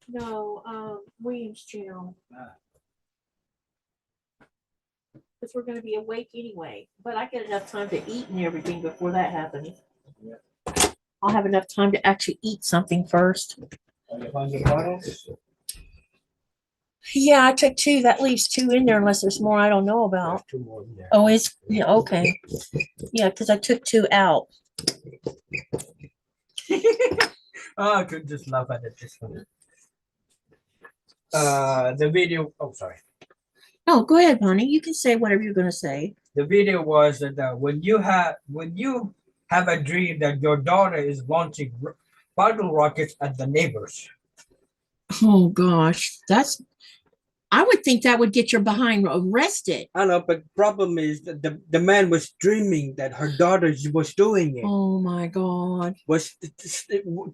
No, Williams channel. Because we're going to be awake anyway. But I get enough time to eat and everything before that happens. Yeah. I'll have enough time to actually eat something first. Yeah, I took 2. That leaves 2 in there unless there's more I don't know about. There's 2 more in there. Oh, it's yeah, okay. Yeah, because I took 2 out. Oh, I could just laugh at it. This one. The video. Oh, sorry. Oh, go ahead, honey. You can say whatever you're going to say. The video was that when you have a dream that your daughter is launching bottle rockets at the neighbors. Oh gosh, I would think that would get your behind arrested. I know, but the problem is that the man was dreaming that her daughter was doing it. Oh my God.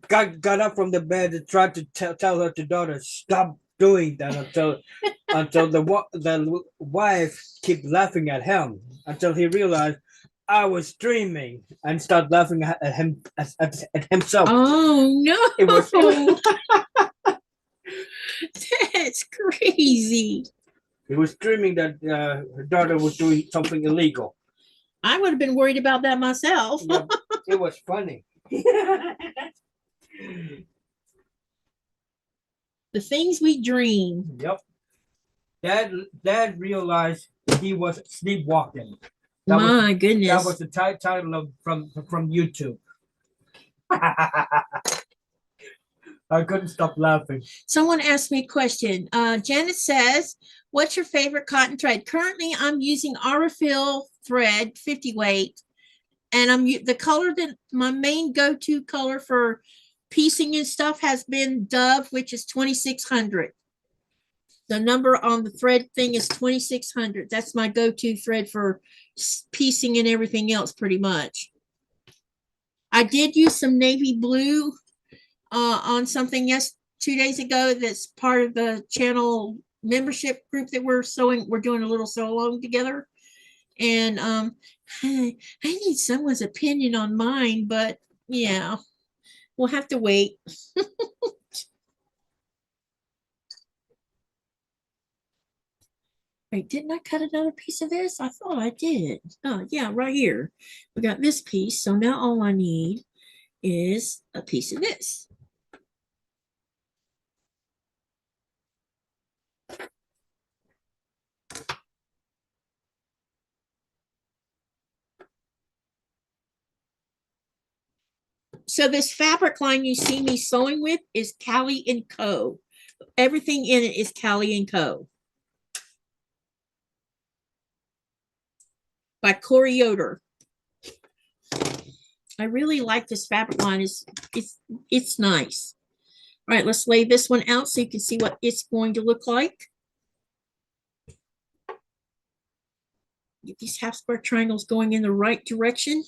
Got up from the bed and tried to tell her daughter stop doing that until the wife kept laughing at him until he realized I was dreaming and started laughing at him at himself. Oh no. It was That's crazy. He was dreaming that her daughter was doing something illegal. I would have been worried about that myself. Yeah, it was funny. The things we dream. Yep. Dad realized he was sleepwalking. My goodness. That was the title of from YouTube. I couldn't stop laughing. Someone asked me a question. Janet says, what's your favorite cotton thread? Currently, I'm using Aurifil thread, 50 weight. And the color that my main go-to color for piecing and stuff has been Dove, which is 2600. The number on the thread thing is 2600. That's my go-to thread for piecing and everything else pretty much. I did use some navy blue on something 2 days ago that's part of the channel membership group that we're doing a little sew along together. And I need someone's opinion on mine, but yeah, we'll have to wait. Wait, didn't I cut another piece of this? I thought I did. Oh, yeah, right here. We got this piece. So now all I need is a piece of this. So this fabric line you see me sewing with is Cali & Co. Everything in it is Cali & Co. by Qaqortoq. I really like this fabric line. It's nice. All right, let's lay this one out so you can see what it's going to look like. Get these half square triangles going in the right direction.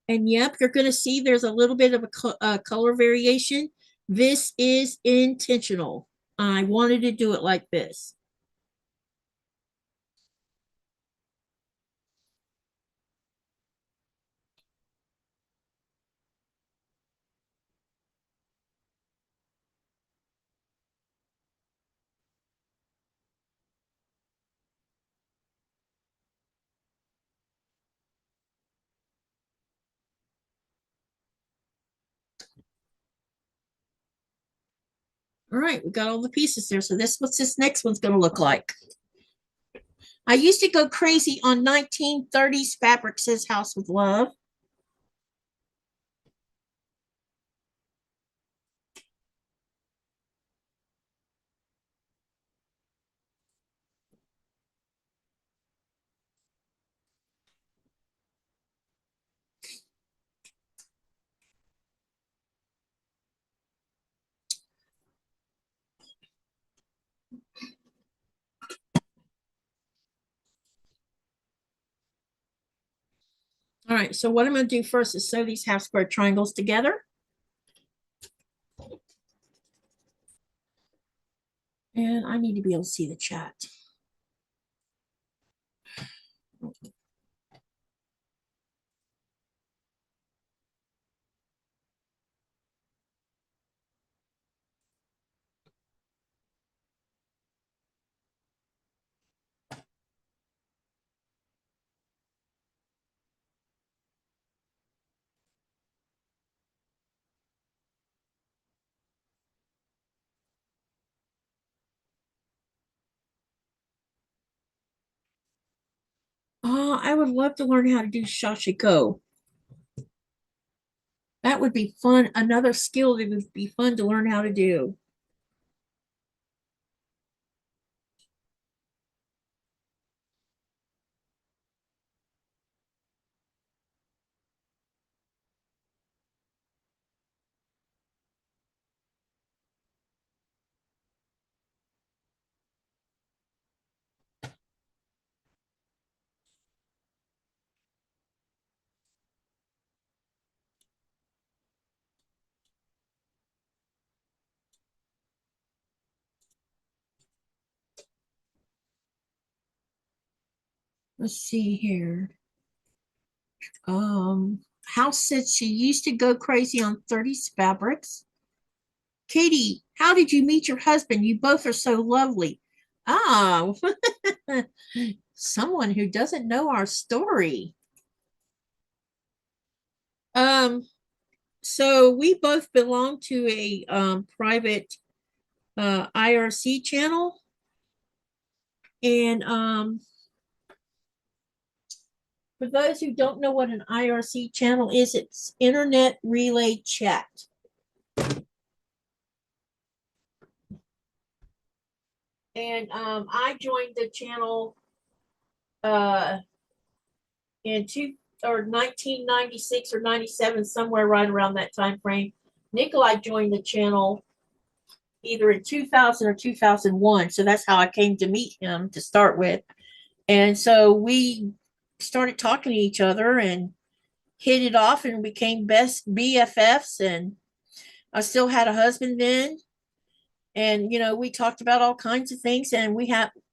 And yep, you're going to see there's a little bit of a color variation. This is intentional. I wanted to do it like this. All right, we got all the pieces there. So what's this next one's going to look like? I used to go crazy on 1930s fabric, says House with Love. All right, so what I'm going to do first is sew these half square triangles together. And I need to be able to see the chat. Oh, I would love to learn how to do sashiko. That would be fun. Another skill that would be fun to learn how to do. Let's see here. House said she used to go crazy on 30s fabrics. Katy, how did you meet your husband? You both are so lovely. Ah, someone who doesn't know our story. So we both belong to a private IRC channel. And for those who don't know what an IRC channel is, it's Internet Relay Chat. And I joined the channel in 1996 or 97, somewhere right around that time frame. Nikolai joined the channel either in 2000 or 2001. So that's how I came to meet him to start with. And so we started talking to each other and hit it off and became best BFFs. And I still had a husband then. And, you know, we talked about all kinds of things. And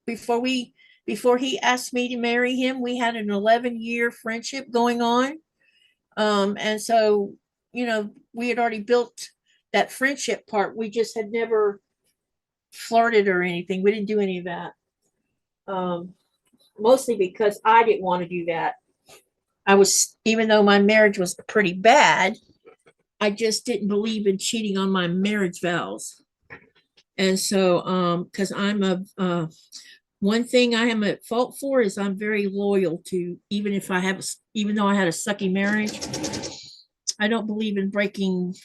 before we before he asked me to marry him, we had an 11-year friendship going on. And so, you know, we had already built that friendship part. We just had never flirted or anything. We didn't do any of that. Mostly because I didn't want to do that. I was, even though my marriage was pretty bad, I just didn't believe in cheating on my marriage vows. And so, because I'm a, one thing I am at fault for is I'm very loyal to, even if I have, even though I had a sucky marriage, I don't believe in breaking.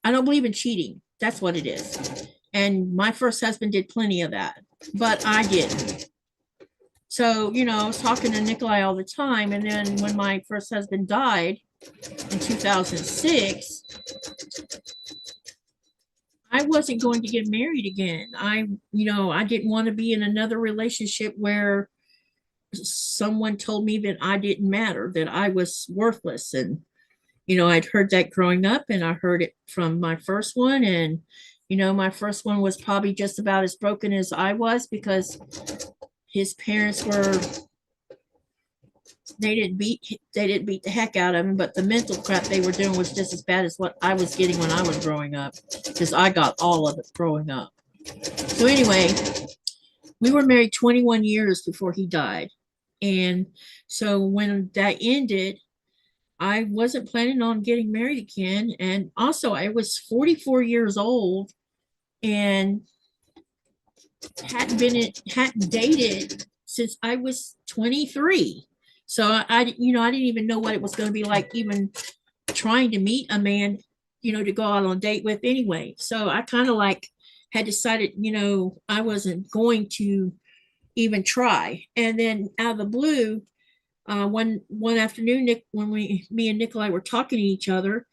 I don't believe in cheating. That's what it is. And my first husband did plenty of that, but I didn't. So, you know, I was talking to Nikolai all the time. And then when my first husband died in 2006, I wasn't going to get married again. I didn't want to be in another relationship where someone told me that I didn't matter, that I was worthless. And, you know, I'd heard that growing up, and I heard it from my first one. And, you know, my first one was probably just about as broken as I was, because his parents were, they didn't beat the heck out of him, but the mental crap they were doing was just as bad as what I was getting when I was growing up, because I got all of it growing up. So anyway, we were married 21 years before he died. And so when that ended, I wasn't planning on getting married again. And also, I was 44 years old and hadn't dated since I was 23. So I didn't even know what it was going to be like, even trying to meet a man, you know, to go out on a date with anyway. So I kind of like had decided, you know, I wasn't going to even try. And then out of the blue, one afternoon, me and Nikolai were talking to each other.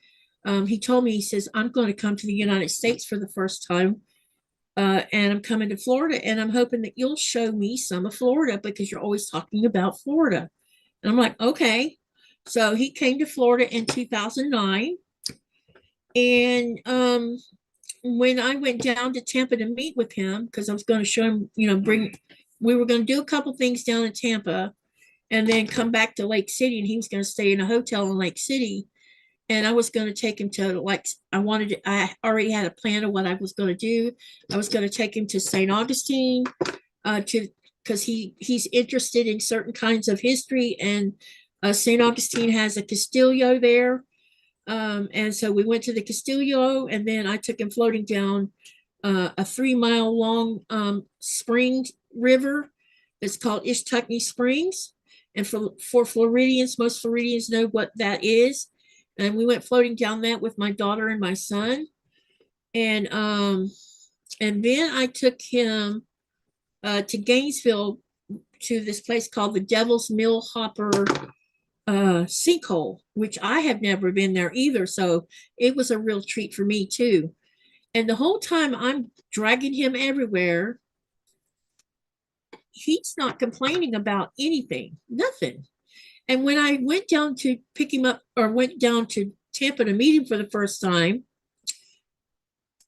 He told me, he says, I'm going to come to the United States for the first time. And I'm coming to Florida, and I'm hoping that you'll show me some of Florida, because you're always talking about Florida. And I'm like, okay. So he came to Florida in 2009. And when I went down to Tampa to meet with him, because I was going to show him, you know, we were going to do a couple things down in Tampa and then come back to Lake City, and he was going to stay in a hotel in Lake City. And I was going to take him to, like, I already had a plan of what I was going to do. I was going to take him to St. Augustine, because he's interested in certain kinds of history, and St. Augustine has a Castillo there. And so we went to the Castillo, and then I took him floating down a 3-mile long spring river that's called Ishtuckney Springs. And for Floridians, most Floridians know what that is. And we went floating down that with my daughter and my son. And then I took him to Gainesville, to this place called the Devil's Mill Hopper sinkhole, which I have never been there either. So it was a real treat for me too. And the whole time I'm dragging him everywhere, he's not complaining about anything, nothing. And when I went down to pick him up, or went down to Tampa to meet him for the first time,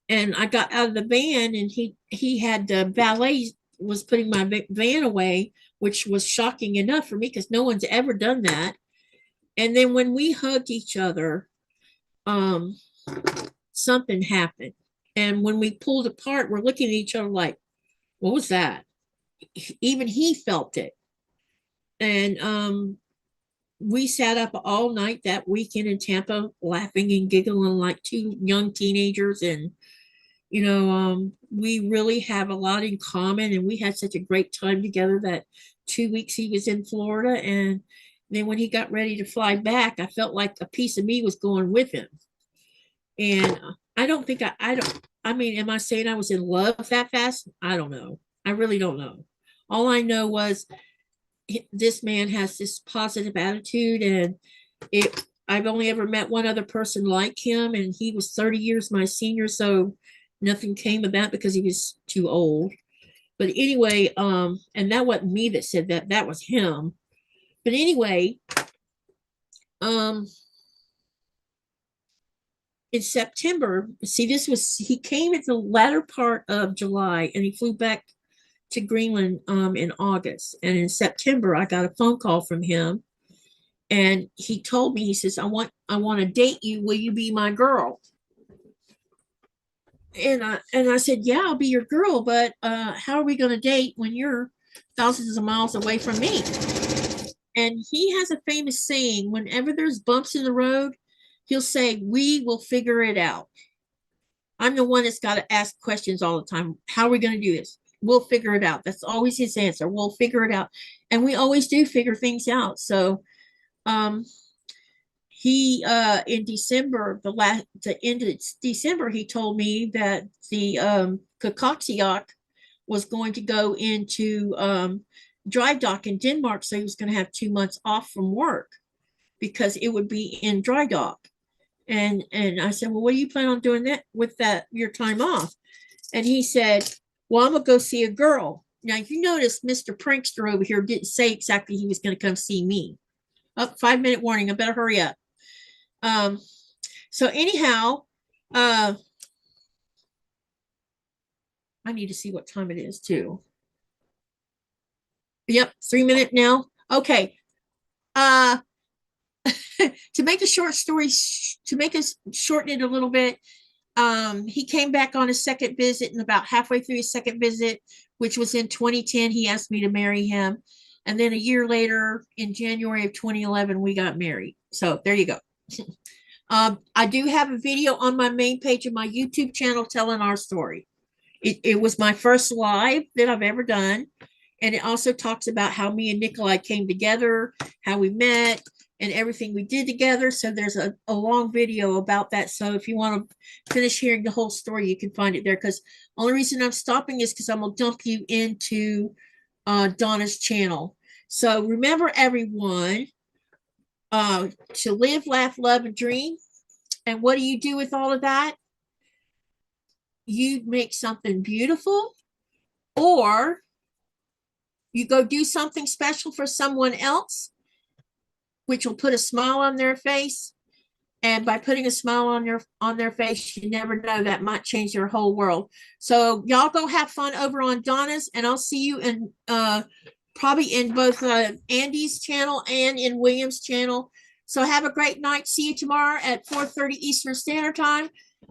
and I got out of the van, and he had the valet was putting my van away, which was shocking enough for me, because no one's ever done that. And then when we hugged each other, something happened. And when we pulled apart, we're looking at each other like, what was that? Even he felt it. And we sat up all night that weekend in Tampa, laughing and giggling like two young teenagers. And, you know, we really have a lot in common. And we had such a great time together that 2 weeks he was in Florida. And then when he got ready to fly back, I felt like a piece of me was going with him. And I don't think I mean, am I saying I was in love that fast? I don't know. I really don't know. All I know was this man has this positive attitude, and I've only ever met one other person like him, and he was 30 years my senior, so nothing came of that because he was too old. But anyway, and that wasn't me that said that, that was him. But anyway, in September, see, he came at the latter part of July, and he flew back to Greenland in August, and in September I got a phone call from him, and he told me, he says, I want to date you. Will you be my girl? And I said, yeah, I'll be your girl, but how are we going to date when you're thousands of miles away from me? And he has a famous saying: whenever there's bumps in the road, he'll say, we will figure it out. I'm the one that's got to ask questions all the time. How are we going to do this? We'll figure it out. That's always his answer. We'll figure it out. And we always do figure things out. So he in December, the end of December, he told me that the Qaqortoq was going to go into dry dock in Denmark. So he was going to have 2 months off from work because it would be in dry dock. And I said, well, what do you plan on doing that with your time off? And he said, well, I'm gonna go see a girl. Now you notice Mr. Prankster over here didn't say exactly he was going to come see me. Oh, 5-minute warning, I better hurry up. So anyhow, I need to see what time it is too. Yep, 3 minutes now. Okay. To make a short story, to make us shorten it a little bit, he came back on a second visit, and about halfway through his second visit, which was in 2010, he asked me to marry him. And then a year later, in January of 2011, we got married. So there you go. I do have a video on my main page of my YouTube channel telling our story. It was my first live that I've ever done. And it also talks about how me and Nikolai came together, how we met, and everything we did together. So there's a long video about that. So if you want to finish hearing the whole story, you can find it there. Because only reason I'm stopping is because I'm going to dump you into Donna's channel. So remember, everyone, to live, laugh, love, and dream. And what do you do with all of that? You make something beautiful, or you go do something special for someone else, which will put a smile on their face. And by putting a smile on their face, you never know, that might change their whole world. So y'all go have fun over on Donna's, and I'll see you in probably in both Andy's channel and in William's channel. So have a great night. See you tomorrow at 4:30 Eastern Standard Time,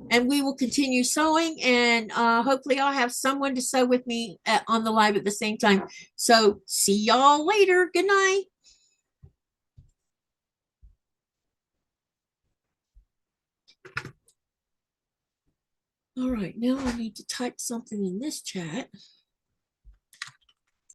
and we will continue sewing. And hopefully I'll have someone to sew with me on the live at the same time. So see y'all later. Good night. All right, now I need to type something in this chat.